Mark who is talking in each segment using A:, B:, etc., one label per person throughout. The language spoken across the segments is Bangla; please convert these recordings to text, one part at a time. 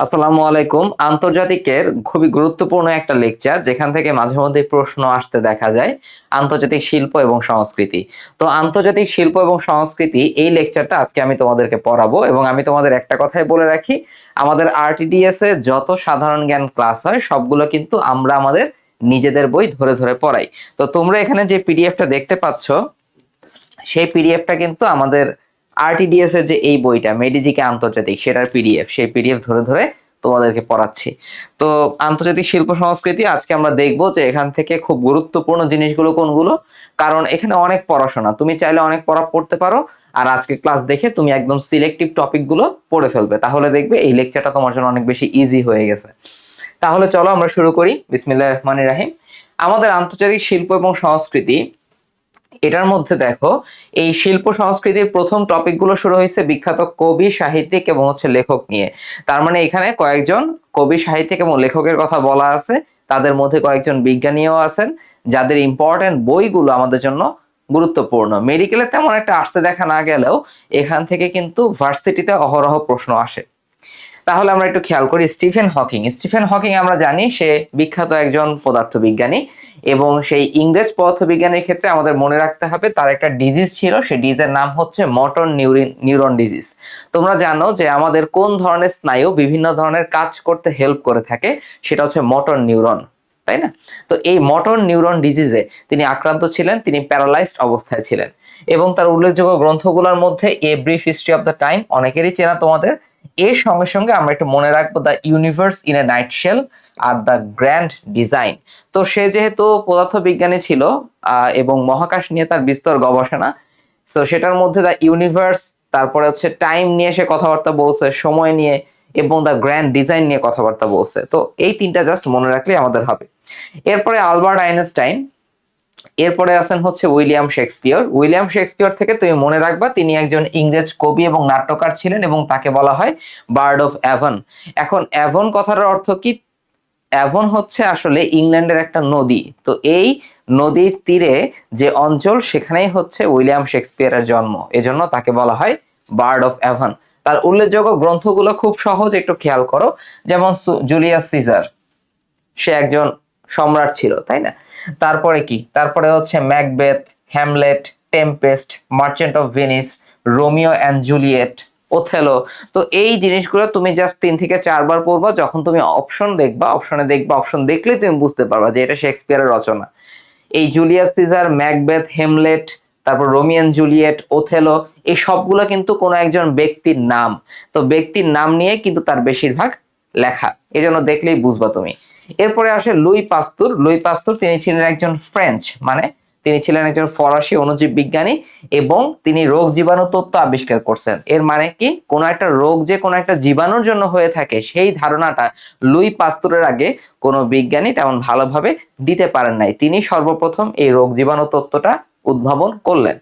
A: আসসালামু আলাইকুম। আন্তর্জাতিকের খুবই গুরুত্বপূর্ণ একটা লেকচার যেখান থেকে মাঝে মধ্যে প্রশ্ন আসতে দেখা যায়। আন্তর্জাতিক শিল্প এবং সংস্কৃতি। তো আন্তর্জাতিক শিল্প এবং সংস্কৃতি এই লেকচারটা আজকে আমি তোমাদেরকে পড়াবো এবং আমি তোমাদের একটা কথাই বলে রাখি, আমাদের আরটিডিএস এ যত সাধারণ জ্ঞান ক্লাস হয় সবগুলো কিন্তু আমরা আমাদের নিজেদের বই ধরে ধরে পড়াই। তো তোমরা এখানে যে পিডিএফটা দেখতে পাচ্ছ সেই পিডিএফটা কিন্তু আমাদের আরটিডিএস এর যে এই বইটা মেডিজিকে আন্তর্জাতিক সেটার পিডিএফ, সেই পিডিএফ ধরে ধরে তোমাদেরকে পড়াচ্ছি। তো আন্তর্জাতিক শিল্প সংস্কৃতি আজকে আমরা দেখব যে এখান থেকে খুব গুরুত্বপূর্ণ জিনিসগুলো কোনগুলো, কারণ এখানে অনেক পড়াশোনা, তুমি চাইলে অনেক পড়া পড়তে পারো আর আজকে ক্লাস দেখে তুমি একদম সিলেক্টিভ টপিকগুলো পড়ে ফেলবে, তাহলে দেখবে এই লেকচারটা তোমার জন্য অনেক বেশি ইজি হয়ে গেছে। তাহলে চলো আমরা শুরু করি। বিসমিল্লাহির রহমানির রহিম। আমাদের আন্তর্জাতিক শিল্প এবং সংস্কৃতি, এটার মধ্যে দেখো এই শিল্প সংস্কৃতির প্রথম টপিকগুলো শুরু হয়েছে বিখ্যাত কবি সাহিত্যিক এবং লেখক নিয়ে। তার মানে এখানে কয়েকজন কবি সাহিত্যিক এবং লেখকের কথা বলা আছে, তাদের মধ্যে কয়েকজন বিজ্ঞানীও আছেন যাদের ইম্পর্টেন্ট বইগুলো আমাদের জন্য গুরুত্বপূর্ণ। মেডিকেলে তেমন একটা আসতে দেখা না গেলেও এখান থেকে কিন্তু ভার্সিটিতে অহরহ প্রশ্ন আসে। তাহলে আমরা একটু খেয়াল করি স্টিফেন হকিং। স্টিফেন হকিং আমরা জানি সে বিখ্যাত একজন পদার্থবিজ্ঞানী এবং সেই ইংরেজ পদার্থবিজ্ঞানের ক্ষেত্রে আমাদের মনে রাখতে হবে তার একটা ডিজিজ ছিল, সেই ডিজিজের নাম হচ্ছে মোটর নিউরন ডিজিজ। তোমরা জানো যে আমাদের কোন ধরনের স্নায়ু বিভিন্ন ধরনের কাজ করতে হেল্প করে থাকে, সেটা হচ্ছে মোটর নিউরন, তাই না? তো এই মোটর নিউরন ডিজিজে তিনি আক্রান্ত ছিলেন, তিনি প্যারালাইজড অবস্থায় ছিলেন এবং তার উল্লেখযোগ্য গ্রন্থগুলোর মধ্যে a brief history of the time, অনেকেরই চেনা তোমাদের। এর সঙ্গে সঙ্গে আমরা একটু মনে রাখবো the universe in a nutshell আর দ্য গ্র্যান্ড ডিজাইন। তো সে যেহেতু পদার্থবিজ্ঞানী ছিল এবং মহাকাশ নিয়ে তার বিস্তর গবেষণা, তো সেটার মধ্যে দ্য ইউনিভার্স, তারপরে টাইম নিয়ে সে কথাবার্তা বলছে, সময় নিয়ে, এবং দ্য গ্র্যান্ড ডিজাইন নিয়ে কথাবার্তা বলছে। তো এই তিনটা জাস্ট মনে রাখলে আমাদের হবে। এরপরে আলবার্ট আইনস্টাইন, এরপরে আছেন উইলিয়াম শেক্সপিয়র। উইলিয়াম শেক্সপিয়র থেকে তুমি মনে রাখবা তিনি একজন ইংরেজ কবি এবং নাট্যকার ছিলেন এবং তাকে বলা হয় বার্ড অফ অ্যাভন। এখন অ্যাভন কথাটার অর্থ কি? অ্যাভন হচ্ছে আসলে ইংল্যান্ডের একটা নদী। তো এই নদীর তীরে যে অঞ্চল সেখানেই উইলিয়াম শেক্সপিয়রের জন্ম, এজন্য তাকে বলা হয় বার্ড অফ অ্যাভন। তার উল্লেখযোগ্য গ্রন্থগুলো খুব সহজ, একটু খেয়াল করো। যেমন জুলিয়াস সিজার, সে একজন সম্রাট ছিল, তাই না? তারপরে কি? তারপরে Macbeth, Hamlet, Tempest, merchant of Venice, Romeo and Juliet, Othello. তো এই জিনিসগুলো তুমি জাস্ট 3 থেকে 4 বার পড়বা। যখন তুমি অপশন দেখবা, অপশন দেখলে তুমি বুঝতে পারবা যে এটা শেক্সপিয়ারের রচনা। এই জুলিয়াস সিজার, ম্যাকবেথ, হেমলেট, তারপর রোমিও অ্যান্ড জুলিয়েট, ওথেলো, এই সবগুলো কিন্তু কোনো একজন ব্যক্তির নাম। তো ব্যক্তির নাম নিয়ে কিন্তু তার বেশিরভাগ লেখা, এজন্য দেখলেই বুঝবা তুমি। এরপরে আসে লুই পাস্তুর। লুই পাস্তুর তিনি ছিলেন একজন ফ্রেঞ্চ, মানে তিনি ছিলেন একজন ফরাসি অণুজীব বিজ্ঞানী এবং তিনি রোগ জীবাণু তত্ত্ব আবিষ্কার করছেন। এর মানে কি? কোন একটা রোগ যে কোনো একটা জীবাণুর জন্য হয়ে থাকে, সেই ধারণাটা লুই পাস্তুরের আগে কোনো বিজ্ঞানী তেমন ভালোভাবে দিতে পারেন নাই। তিনি সর্বপ্রথম এই রোগ জীবাণু তত্ত্বটা উদ্ভাবন করলেন।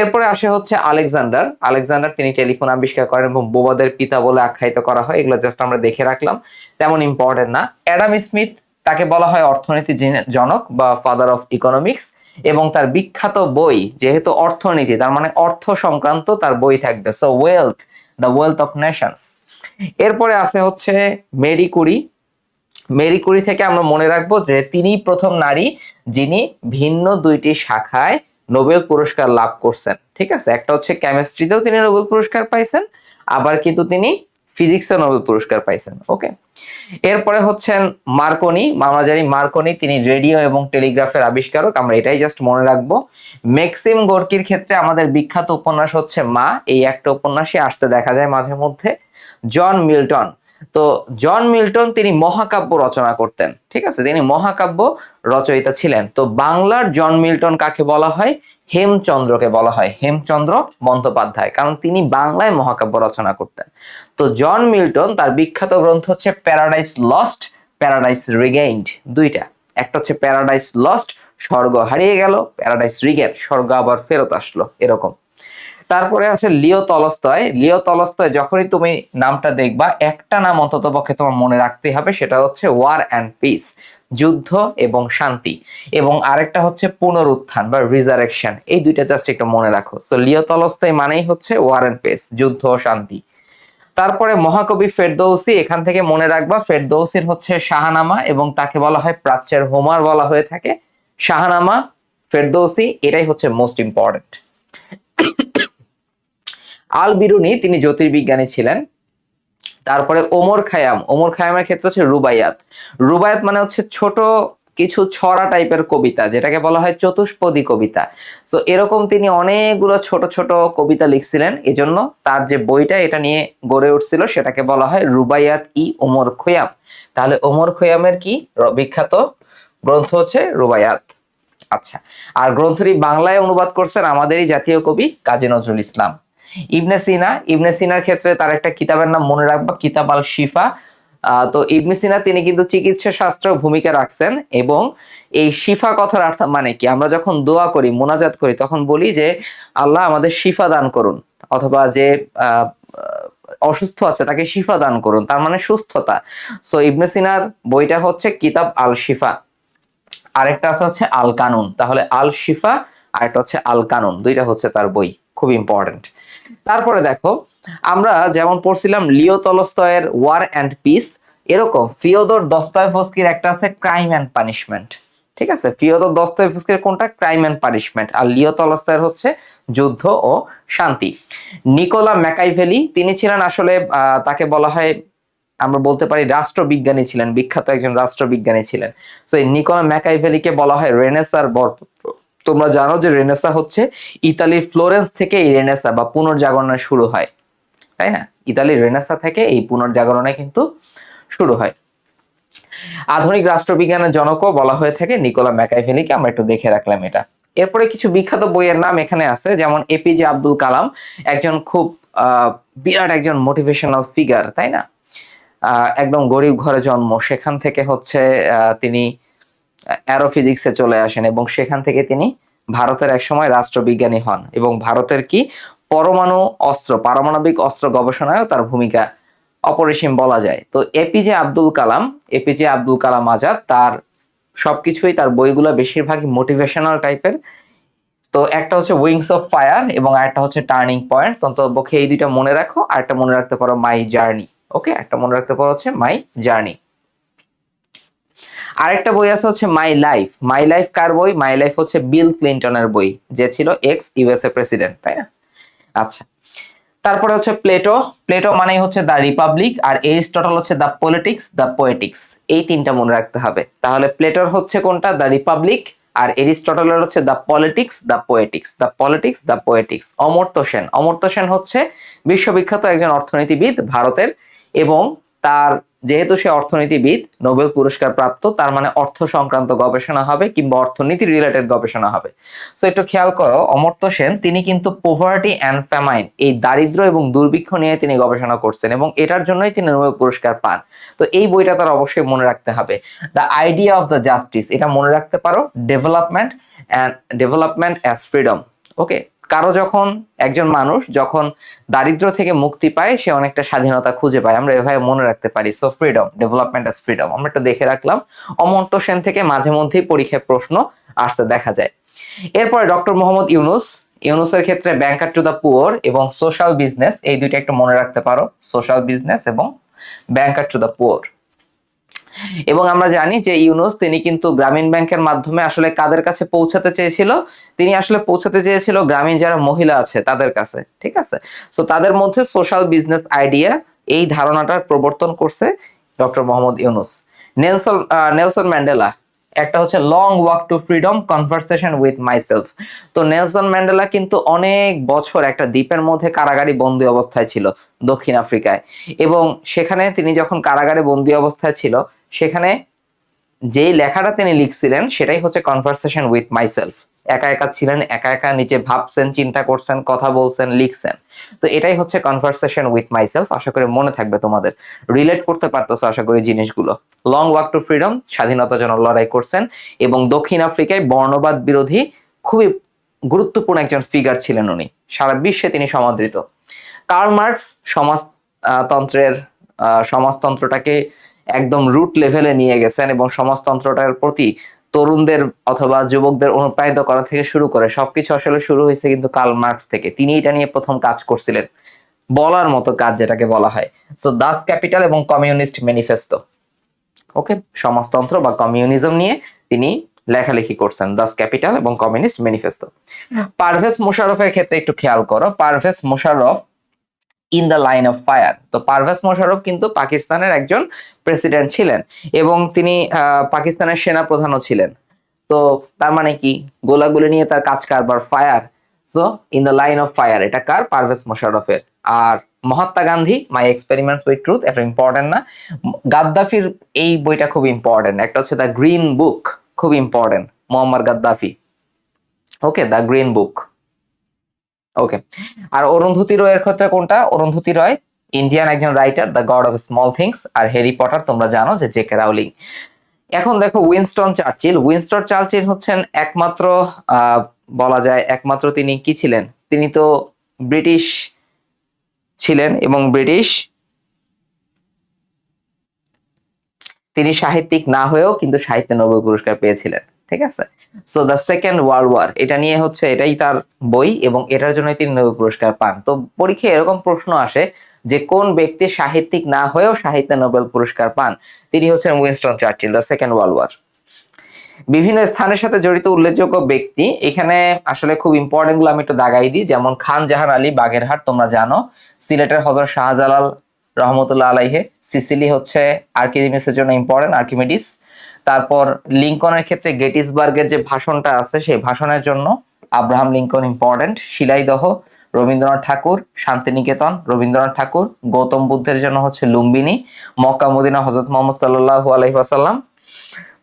A: এরপরে আসে আলেকজান্ডার। আলেকজান্ডার তিনি টেলিফোন আবিষ্কার করেন এবং বোবাদের পিতা বলে আখ্যায়িত করা হয়। এগুলো জাস্ট আমরা দেখে রাখলাম, তেমন ইম্পর্টেন্ট না। অ্যাডাম স্মিথ, তাকে বলা হয় অর্থনীতি জনক বা ফাদার অফ ইকোনমিক্স এবং তার বিখ্যাত বই, যেহেতু অর্থনীতি তার মানে অর্থ সংক্রান্ত তার বই থাকবে, so wealth, the wealth of Nations. এরপরে আছে মেরি কুরি। মেরি কুরি থেকে আমরা মনে রাখবো যে তিনি প্রথম নারী যিনি ভিন্ন 2টি শাখায় নোবেল পুরস্কার লাভ করছেন, ঠিক আছে? একটা কেমিস্ট্রিতেও তিনি নোবেল পুরস্কার পাইছেন, আবার কিন্তু তিনি ফিজিক্সে নোবেল পুরস্কার পাইছেন। ওকে। এরপরে মার্কনি। আমরা জানি মার্কনি তিনি রেডিও এবং টেলিগ্রাফের আবিষ্কারক, আমরা এটাই জাস্ট মনে রাখবো। ম্যাক্সিম গোর্কির ক্ষেত্রে আমাদের বিখ্যাত উপন্যাস মা, এই একটা উপন্যাসই আসতে দেখা যায় মাঝে মধ্যে। জন মিল্টন, তো জন মিল্টন তিনি মহাকাব্য রচনা করতেন, ঠিক আছে? তিনি মহাকাব্য রচয়িতা ছিলেন। তো বাংলার জন মিল্টন কাকে বলা হয়? হেমচন্দ্রকে বলা হয়, হেমচন্দ্র বন্দ্যোপাধ্যায়, কারণ তিনি বাংলায় মহাকাব্য রচনা করতেন। তো জন মিল্টন তার বিখ্যাত গ্রন্থ প্যারাডাইস লস্ট, প্যারাডাইস রিগেইনড, দুইটা। একটা প্যারাডাইস লস্ট, স্বর্গ হারিয়ে গেল, প্যারাডাইস রিগেইন, স্বর্গ আবার ফেরত আসলো, এরকম। তারপরে আছে লিও তলস্তয়। লিও তলস্তয়, যখনই তুমি নামটা দেখবা একটা নাম অন্তত পক্ষে তোমার মনে রাখতে হবে, সেটা ওয়ার অ্যান্ড পিস, যুদ্ধ এবং শান্তি, এবং আরেকটা পুনরুত্থান বা রিজারেকশন। এই দুইটা জাস্ট একটু মনে রাখো। সো লিও তলস্তয় মানেই ওয়ার অ্যান্ড পিস, যুদ্ধ ও শান্তি। তারপরে মহাকবি ফেরদৌসি, এখান থেকে মনে রাখবা ফেরদৌসির হচ্ছে শাহনামা এবং তাকে বলা হয় প্রাচ্যের হোমার বলা হয়ে থাকে। শাহনামা, ফেরদৌসি, এটাই হচ্ছে মোস্ট ইম্পর্টেন্ট। আল বিরুনি তিনি জ্যোতির্বিজ্ঞানী ছিলেন। তারপরে ওমর খায়াম, ওমর খায়ামের ক্ষেত্রে হচ্ছে রুবাইয়াত। রুবাইয়াত মানে হচ্ছে ছোট কিছু ছড়া টাইপের কবিতা, যেটাকে বলা হয় চতুষ্পদী কবিতা। তো এরকম তিনি অনেকগুলো ছোট ছোট কবিতা লিখছিলেন, এজন্য তার যে বইটা এটা নিয়ে গড়ে উঠছিল সেটাকে বলা হয় রুবাইয়াত ই ওমর খৈয়াম। তাহলে ওমর খৈয়ামের কি বিখ্যাত গ্রন্থ হচ্ছে রুবাইয়াত। আচ্ছা, আর গ্রন্থটি বাংলায় অনুবাদ করছেন আমাদেরই জাতীয় কবি কাজী নজরুল ইসলাম। ইবনে সিনা, ইবনে সিনার ক্ষেত্রে তার একটা কিতাবের নাম মনে রাখবা, কিতাব আল শিফা। তো ইবনে সিনা তিনি কিন্তু চিকিৎসা শাস্ত্র ভূমিকা রাখছেন, এবং এই শিফা কথার অর্থ মানে কি, আমরা যখন দোয়া করি, মোনাজাত করি, তখন বলি যে আল্লাহ আমাদের শিফা দান করুন, অথবা যে অসুস্থ আছে তাকে শিফা দান করুন, তার মানে সুস্থতা। সো ইবনে সিনার বইটা হচ্ছে কিতাব আল শিফা, আরেকটা আছে হচ্ছে আল কানুন। তাহলে আল শিফা আর একটা হচ্ছে আল কানুন, দুইটা হচ্ছে তার বই, খুব ইম্পর্টেন্ট। তারপরে দেখো, আমরা যেমন পড়ছিলাম লিও তলস্তয়ের ওয়ার অ্যান্ড পিস, এরকম ফিওদর দস্তয়েভস্কির একটা আছে ক্রাইম অ্যান্ড পানিশমেন্ট। ঠিক আছে, ফিওদর দস্তয়েভস্কির কোনটা, ক্রাইম অ্যান্ড পানিশমেন্ট, আর লিও তলস্তয়ের হচ্ছে যুদ্ধ ও শান্তি। নিকোলা ম্যাকাইভেলি তিনি ছিলেন আসলে তাকে বলা হয়, আমরা বলতে পারি রাষ্ট্রবিজ্ঞানী ছিলেন, বিখ্যাত একজন রাষ্ট্রবিজ্ঞানী ছিলেন। তো এই নিকোলা ম্যাকাইভেলিকে বলা হয় রেনেসার বরপুত্র। তোমরা জানো যে রেনেসা হচ্ছে ইতালির ফ্লোরেন্স থেকে এই রেনেসা বা পুনর্জাগরণের শুরু হয়, তাই না? ইতালির রেনেসা থেকে এই পুনর্জাগরণে কিন্তু শুরু হয়। আধুনিক রাষ্ট্রবিজ্ঞানের জনকও বলা হয়ে থাকে নিকোলা ম্যাকাইভেলিকে, আমরা একটু দেখে রাখলাম এটা। এরপরে কিছু বিখ্যাত বইয়ের নাম এখানে আছে, যেমন এপিজে আব্দুল কালাম, একজন খুব বিরাট একজন মোটিভেশনাল ফিগার, তাই না? একদম গরিব ঘরে জন্ম, সেখান থেকে হচ্ছে তিনি অ্যারোফিজিক্সে চলে আসেন, এবং সেখান থেকে তিনি ভারতের এক সময় রাষ্ট্রবিজ্ঞানী হন, এবং ভারতের কি পরমাণু অস্ত্র, পারমাণবিক অস্ত্র গবেষণায়ও তার ভূমিকা অপরিসীম বলা যায়। তো এপিজে আব্দুল কালাম, এপিজে আব্দুল কালাম আজাদ, তার সবকিছুই, তার বইগুলো বেশিরভাগই মোটিভেশনাল টাইপের। তো একটা হচ্ছে উইংস অফ ফায়ার এবং আরেকটা হচ্ছে টার্নিং পয়েন্টস, অন্ততপক্ষে এই দুইটা মনে রাখো। আরেকটা মনে রাখতে পারো মাই জার্নি। ওকে, একটা মনে রাখতে পারো হচ্ছে মাই জার্নি। আরেকটা বই আছে হচ্ছে মাই লাইফ। মাই লাইফ কার বই? মাই লাইফ হচ্ছে বিল ক্লিনটনের বই, যে ছিল এক্স ইউএসএ প্রেসিডেন্ট, তাই না? আচ্ছা, তারপরে হচ্ছে প্লেটো। প্লেটো মানেই হচ্ছে দ্য রিপাবলিক, আর এরিস্টটল হচ্ছে দ্য পলিটিক্স, দ্য পোয়েটিক্স। এই তিনটা মনে রাখতে হবে। তাহলে প্লেটোর হচ্ছে কোনটা? দ্য রিপাবলিক, আর এরিস্টটলের হচ্ছে the politics, the Poetics, the politics, the Poetics. Amartya Sen, Amartya Sen হচ্ছে বিশ্ববিখ্যাত একজন অর্থনীতিবিদ ভারতের, এবং তার যেহেতু সে অর্থনীতিবিদ, নোবেল পুরস্কার প্রাপ্ত, তার মানে অর্থ সংক্রান্ত গবেষণা হবে কিংবা অর্থনীতি রিলেটেড গবেষণা হবে। সো একটু খেয়াল করো, অমর্ত্য সেন তিনি কিন্তু পোভার্টি অ্যান্ড ফ্যামাইন, এই দারিদ্র্য এবং দুর্ভিক্ষ নিয়ে তিনি গবেষণা করছেন, এবং এটার জন্যই তিনি নোবেল পুরস্কার পান। তো এই বইটা তার অবশ্যই মনে রাখতে হবে। The idea of the justice, এটা মনে রাখতে পারো। Development as freedom. ওকে, কারো যখন, একজন মানুষ যখন দারিদ্র থেকে মুক্তি পায়, সে অনেকটা স্বাধীনতা খুঁজে পায়, আমরা এভাবে মনে রাখতে পারি। So freedom, development as freedom, আমরা একটু দেখে রাখলাম। অমর্ত্য সেন থেকে মাঝে মধ্যেই পরীক্ষায় প্রশ্ন আসতে দেখা যায়। এরপরে ডক্টর মোহাম্মদ ইউনুস। ইউনুসের ক্ষেত্রে ব্যাংকার টু দ্য পুয়ার এবং সোশ্যাল বিজনেস, এই দুইটা একটু মনে রাখতে পারো, সোশ্যাল বিজনেস এবং ব্যাংকার টু দ্য পুয়ার। এবং আমরা জানি যে ইউনুস তিনি কিন্তু গ্রামীণ ব্যাংকের মাধ্যমে আসলে কাদের কাছে পৌঁছাতে চেয়েছিল? তিনি আসলে পৌঁছাতে চেয়েছিল গ্রামীণ যারা মহিলা আছে তাদের কাছে, ঠিক আছে? সো তাদের মধ্যে সোশ্যাল বিজনেস আইডিয়া, এই ধারণাটার প্রবর্তন করছে doctor Mohammad Yunus. Nelson Mandela, একটা হচ্ছে long walk two freedom, conversation with myself. তো নেলসন ম্যান্ডেলা কিন্তু অনেক বছর একটা দ্বীপের মধ্যে কারাগারে বন্দী অবস্থায় ছিল দক্ষিণ আফ্রিকায়, এবং সেখানে তিনি যখন কারাগারে বন্দী অবস্থায় ছিল, সেখানে যেই লেখাটা তিনি লিখছিলেন সেটাই হচ্ছে কনভারসেশন উইথ মাইসেলফ। একা একা ছিলেন, একা একা নিচে ভাবছেন, চিন্তা করছেন, কথা বলছেন, লিখছেন। তো এটাই হচ্ছে কনভারসেশন উইথ মাইসেলফ। আশা করি মনে থাকবে তোমাদের, রিলেট করতে পারতেছো আশা করি জিনিসগুলো। লং ওয়াক টু ফ্রিডম, স্বাধীনতার জন্য লড়াই করছেন, এবং দক্ষিণ আফ্রিকায় বর্ণবাদ বিরোধী খুবই গুরুত্বপূর্ণ একজন ফিগার ছিলেন উনি, সারা বিশ্বে তিনি সমাদৃত। কার্ল মার্কস সমাজতন্ত্রটাকে একদম রুট লেভেলে নিয়ে গেছেন, এবং সমাজতন্ত্রটার প্রতি তরুণদের অথবা যুবকদের অনুপ্রাণিত করা থেকে শুরু করে সবকিছু আসলে শুরু হয়েছে কিন্তু কার্ল মার্কস থেকে। তিনি এটা নিয়ে প্রথম কাজ করছিলেন। বলার মতো কাজ যেটাকে বলা হয়। সো দাস ক্যাপিটাল এবং কমিউনিস্ট ম্যানিফেস্টো, ওকে, সমাজতন্ত্র বা কমিউনিজম নিয়ে তিনি লেখালেখি করছেন, দাস ক্যাপিটাল এবং কমিউনিস্ট ম্যানিফেস্টো। পারভেজ মোশাররফের ক্ষেত্রে একটু খেয়াল করো, Parvez Mosharraf in the line of fire. তো পারভেজ মোশাররফ কিন্তু পাকিস্তানের একজন প্রেসিডেন্ট ছিলেন এবং তিনি পাকিস্তানের সেনা প্রধানও ছিলেন। তো তার মানে কি, গোলাগুলি নিয়ে তার কাজ কারবার, fire. So in the line of fire, এটা কার? পারভেজ মোশাররফের। আর Mahatma Gandhi, my experiments with truth, এটা ইম্পর্টেন্ট না। গাদ্দাফির এই বইটা খুব ইম্পর্টেন্ট, একটা হচ্ছে দ্য গ্রিন বুক, খুব important, Mohammad Gaddafi, okay, the green book, okay. আর অরুন্ধতী রয়ের ক্ষেত্রে কোনটা? অরুন্ধতী রয় ইন্ডিয়ান একজন writer, the God of Small Things. আর হ্যারি পটার তোমরা জানো যে জেকে রাউলিং। এখন দেখো উইনস্টন চার্চিল। উইনস্টন চার্চিল হচ্ছেন একমাত্র বলা যায় একমাত্র তিনি কি ছিলেন? তিনি তো ব্রিটিশ ছিলেন এবং তিনি সাহিত্যিক না হয়েও কিন্তু সাহিত্যে নোবেল পুরস্কার পেয়েছিলেন, ঠিক আছে। So the Second World War, এটা নিয়ে হচ্ছে, এটাই তার বই এবং এটার জন্য তিনি নোবেল পুরস্কার পান। তো পরীক্ষায় এরকম প্রশ্ন আসে যে কোন ব্যক্তি সাহিত্যিক না হয়েও সাহিত্যে নোবেল পুরস্কার পান? তিনি হচ্ছেন Winston Churchill, the Second World War. বিভিন্ন স্থানের সাথে জড়িত উল্লেখযোগ্য ব্যক্তি, এখানে আসলে খুব ইম্পর্টেন্ট গুলো আমি একটু দাগাই দিই। যেমন খান জাহান আলী বাগেরহাট, তোমরা জানো। সিলেটের হযরত শাহজালাল রহমতুল্লাহ আলাইহে। সিসিলি হচ্ছে আর্কিমিডিসের জন্য ইম্পর্টেন্ট, আর্কিমিডিস। তারপর লিঙ্কনের ক্ষেত্রে গেটিসবার্গের যে ভাষণটা আছে সেই ভাষণের জন্য Abraham Lincoln important. Shilaidaha Rabindranath Tagore, Shantiniketan Rabindranath Tagore, Gautam বুদ্ধের জন্য হচ্ছে লুম্বিনী, মক্কা মদিনা হযরত মুহাম্মদ সাল্লাল্লাহু আলাইহি ওয়াসাল্লাম,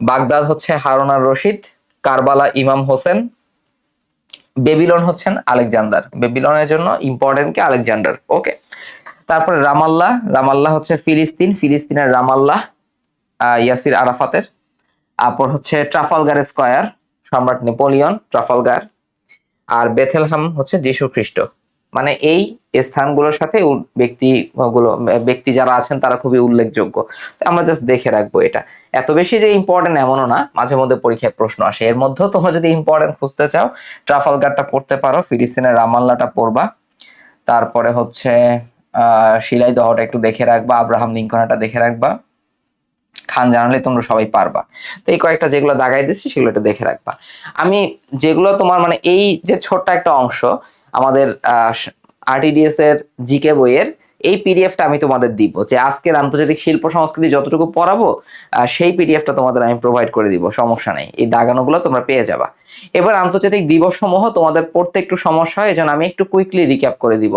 A: বাগদাদ হচ্ছে হারুন আর রশিদ, কারবালা ইমাম হোসেন, বেবিলন হচ্ছেন আলেকজান্ডার। বেবিলনের জন্য ইম্পর্টেন্ট কে? আলেকজান্ডার, ওকে। তারপরে রামাল্লাহ, রামাল্লাহ হচ্ছে ফিলিস্তিন, ফিলিস্তিনের রামাল্লাহ ইয়াসির আরাফাতের। তারপর হচ্ছে ট্রাফালগার স্কয়ার, সম্রাট নেপোলিয়ন ট্রাফালগার। আর বেথেলহাম হচ্ছে যীশু খ্রিস্ট। মানে এই স্থানগুলোর সাথে ব্যক্তি যারা আছেন তারা খুবই উল্লেখযোগ্য। আমরা জাস্ট দেখে রাখবো এটা। এত বেশি যে ইম্পর্টেন্ট এমনও না, মাঝে মধ্যে পরীক্ষায় প্রশ্ন আসে। এর মধ্যেও তোমরা যদি ইম্পর্টেন্ট খুঁজতে চাও ট্রাফালগারটা পড়তে পারো, ফিলিস্তিনের রামাল্লাটা পড়বা। তারপরে হচ্ছে শিলাইদহটা একটু দেখে রাখবা, আব্রাহাম লিঙ্কনটা দেখে রাখবা। খান জানালে তোমরা সবাই পারবা। তো এই কয়েকটা যেগুলো দাগাই দিচ্ছি সেগুলো একটু দেখে রাখবা। আমি যেগুলো তোমার মানে এই যে ছোট্ট একটা অংশ আমাদের আরটিডিএস এর জিকে বইয়ের, এই পিডিএফটা আমি তোমাদের দিব, যে আজকের আন্তর্জাতিক শিল্প সংস্কৃতি যতটুকু পড়াবো সেই পিডিএফটা তোমাদের আমি প্রোভাইড করে দিব, সমস্যা নেই। এই দাগানোগুলো তোমরা পেয়ে যাবা। এবার আন্তর্জাতিক দিবস সমূহ তোমাদের পড়তে একটু সমস্যা হয়, এজন্য আমি একটু কুইকলি রিক্যাপ করে দিব।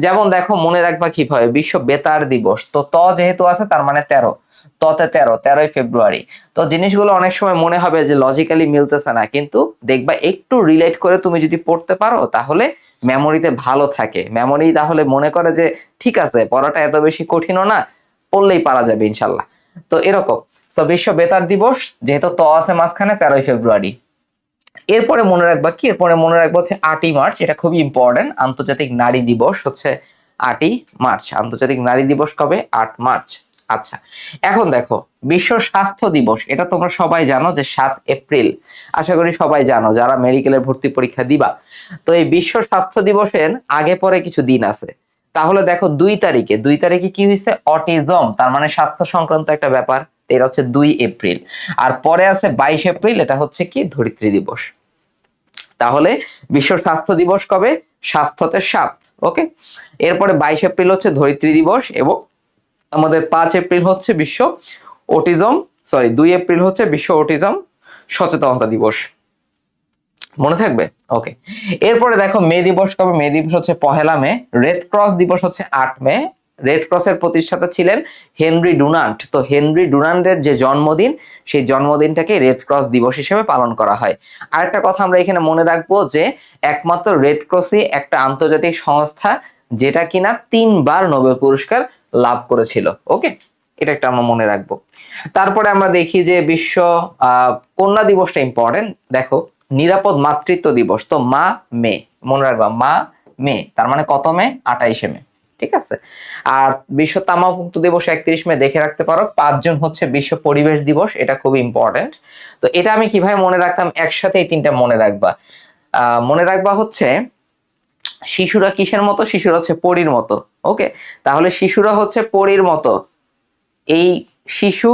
A: যেমন দেখো, মনে রাখবা কিভাবে, বিশ্ব বেতার দিবস। তো যেহেতু আছে তার মানে 13, ততে 13ই ফেব্রুয়ারি। তো জিনিসগুলো অনেক সময় মনে হবে যে লজিক্যালি মিলতেছে না, কিন্তু দেখবা একটু রিলেট করে তুমি যদি পড়তে পারো তাহলে মেমোরিতে ভালো থাকে। মেমোরি তাহলে মনে করে যে ঠিক আছে, পড়াটা এত বেশি কঠিনও না, পড়লেই পারা যাবে ইনশাল্লাহ। তো এরকম। তো বিশ্ব বেতার দিবস, যেহেতু আছে মাঝখানে, 13ই ফেব্রুয়ারি। এরপরে মনে রাখবা কি, এরপরে মনে রাখবো হচ্ছে 8ই মার্চ, এটা খুবই ইম্পর্টেন্ট। আন্তর্জাতিক নারী দিবস হচ্ছে 8ই মার্চ। আন্তর্জাতিক নারী দিবস কবে? 8 মার্চ। আচ্ছা, এখন দেখো বিশ্ব স্বাস্থ্য দিবস, এটা তোমরা সবাই জানো যে 7 এপ্রিল। আশা করি সবাই জানো যারা মেডিকেলের ভর্তি পরীক্ষা দিবা। তো এই বিশ্ব স্বাস্থ্য দিবসের আগে পরে কিছু দিন আছে। তাহলে দেখো 2 তারিখে কি হয়েছে? অটিজম, তার মানে স্বাস্থ্য সংক্রান্ত একটা ব্যাপার। এটা হচ্ছে 2 এপ্রিল। আর পরে আছে 22 এপ্রিল, এটা হচ্ছে কি? ধরিত্রী দিবস। তাহলে বিশ্ব স্বাস্থ্য দিবস কবে? স্বাস্থ্যতে 7, ওকে। এরপরে 22 এপ্রিল হচ্ছে ধরিত্রী দিবস এবং আমাদের 5 এপ্রিল হচ্ছে বিশ্ব অটিজম, 2 এপ্রিল হচ্ছে বিশ্ব অটিজম সচেতনতা দিবস। মনে থাকবে, ওকে। এরপরে দেখো মে দিবস কবে? মে দিবস হচ্ছে 1 মে। রেড ক্রস দিবস হচ্ছে 8 মে। রেড ক্রসের প্রতিষ্ঠাতা ছিলেন হেনরি ডুনান্ট। তো হেনরি ডুনান্টের যে জন্মদিন, সেই জন্মদিনটাকে রেড ক্রস দিবস হিসেবে পালন করা হয়। আরেকটা কথা আমরা এখানে মনে রাখবো যে একমাত্র রেড ক্রসই একটা আন্তর্জাতিক সংস্থা যেটা কিনা 3 বার নোবেল পুরস্কার লাভ করেছিল, ওকে। এটা একটা আমরা মনে রাখবো। তারপরে আমরা দেখি যে বিশ্ব কন্যা দিবসটা ইম্পর্টেন্ট। দেখো, নিরাপদ মাতৃত্ব দিবস। তো মে, মনে রাখবা মে, তার মানে কত মে? 28 মে, ঠিক আছে। আর বিশ্ব তামাকমুক্ত দিবস 31 মে, দেখে রাখতে পারো। 5 জুন হচ্ছে বিশ্ব পরিবেশ দিবস, এটা খুব ইম্পর্টেন্ট। তো এটা আমি কিভাবে মনে রাখতাম, একসাথে এই 3টা মনে রাখবা। মনে রাখবা হচ্ছে শিশুরা কিসের মতো? শিশুরা হচ্ছে পরীর মতো। ওকে, তাহলে শিশুরা হচ্ছে পরীর মতো। এই শিশু,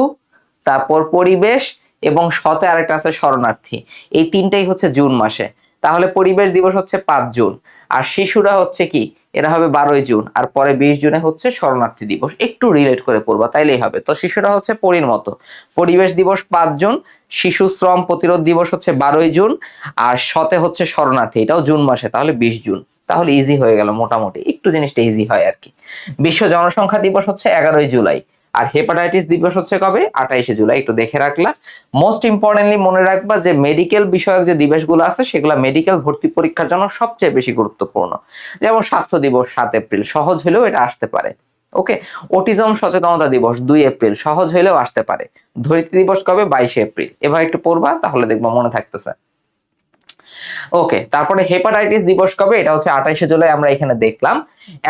A: তারপর পরিবেশ এবং শতে আরেকটা আছে শরণার্থী, এই তিনটাই হচ্ছে জুন মাসে। তাহলে পরিবেশ দিবস হচ্ছে 5 জুন, আর শিশুরা হচ্ছে কি, এরা হবে 12 জুন, আর পরে 20 জুনে হচ্ছে শরণার্থী দিবস। একটু রিলেট করে পড়বা তাইলেই হবে। তো শিশুরা হচ্ছে পরীর মতো, পরিবেশ দিবস 5 জুন, শিশু শ্রম প্রতিরোধ দিবস হচ্ছে 12 জুন, আর শতে হচ্ছে শরণার্থী, এটাও জুন মাসে, তাহলে 20 জুন। তাহলে ইজি হয়ে গেল, মোটামুটি একটু জিনিসটা ইজি হয় আর কি। বিশ্ব জনসংখ্যা দিবস হচ্ছে 11 জুলাই, আর হেপাটাইটিস দিবস হচ্ছে কবে, 28 জুলাই, একটু দেখে রাখলা। মোস্ট ইম্পর্টেন্টলি মনে রাখবা যে মেডিকেল বিষয়ক যে দিবসগুলো আছে সেগুলো মেডিকেল ভর্তি পরীক্ষার জন্য সবচেয়ে বেশি গুরুত্বপূর্ণ। যেমন স্বাস্থ্য দিবস 7 এপ্রিল, সহজ হলেও এটা আসতে পারে। ওকে, অটিজম সচেতনতা দিবস 2 এপ্রিল, সহজ হলেও আসতে পারে। ধরিত্রী দিবস কবে, 22 এপ্রিল। এবার একটু পড়বা, তাহলে দেখবা মনে থাকতেছে। ওকে, তারপরে হেপাটাইটিস দিবস কবে, এটা হচ্ছে 28 জুলাই, আমরা এখানে দেখলাম।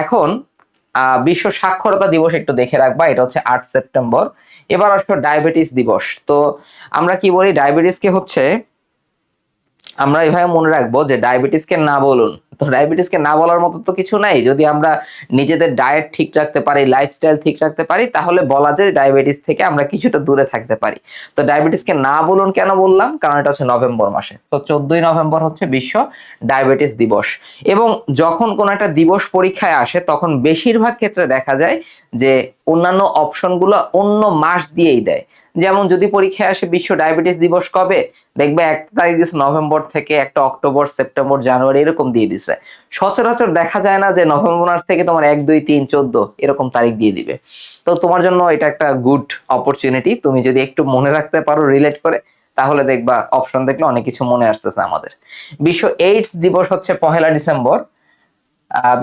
A: এখন বিশ্ব সাক্ষরতা দিবস একটু দেখে রাখবা, এটা হচ্ছে 8 সেপ্টেম্বর। এবার আসলো ডায়াবেটিস দিবস। তো আমরা কি বলি, ডায়াবেটিসকে হচ্ছে আমরা এভাবে মনে রাখবো যে ডায়াবেটিসকে না বলুন। তো ডায়াবেটিসকে না বলার মতো তো কিছু নাই, যদি আমরা নিজেদের ডায়েট ঠিক রাখতে পারি, লাইফস্টাইল ঠিক রাখতে পারি, তাহলে বলা যায় ডায়াবেটিস থেকে আমরা কিছুটা দূরে থাকতে পারি। তো ডায়াবেটিসকে না বলুন কেন বললাম, কারণ এটা হচ্ছে নভেম্বর মাসে। তো 14ই নভেম্বর হচ্ছে বিশ্ব ডায়াবেটিস দিবস। এবং যখন কোন একটা দিবস পরীক্ষায় আসে তখন বেশিরভাগ ক্ষেত্রে দেখা যায় যে অন্যান্য অপশনগুলো অন্য মাস দিয়েই দেয়। যেমন যদি পরীক্ষায় আসে বিশ্ব ডায়াবেটিস দিবস কবে, দেখবে একটা তারিখ দিচ্ছে নভেম্বর থেকে, একটা অক্টোবর, সেপ্টেম্বর, জানুয়ারি এরকম দিয়ে দিছে। সচরাচর দেখা যায় না যে নভেম্বর মাস থেকে তোমার 1, 2, 3, 14 এরকম তারিখ দিয়ে দিবে। তো তোমার জন্য এটা একটা গুড অপরচুনিটি, তুমি যদি একটু মনে রাখতে পারো রিলেট করে, তাহলে দেখবা অপশন দেখলে অনেক কিছু মনে আসতেছে আমাদের। বিশ্ব এইডস দিবস হচ্ছে 1 ডিসেম্বর।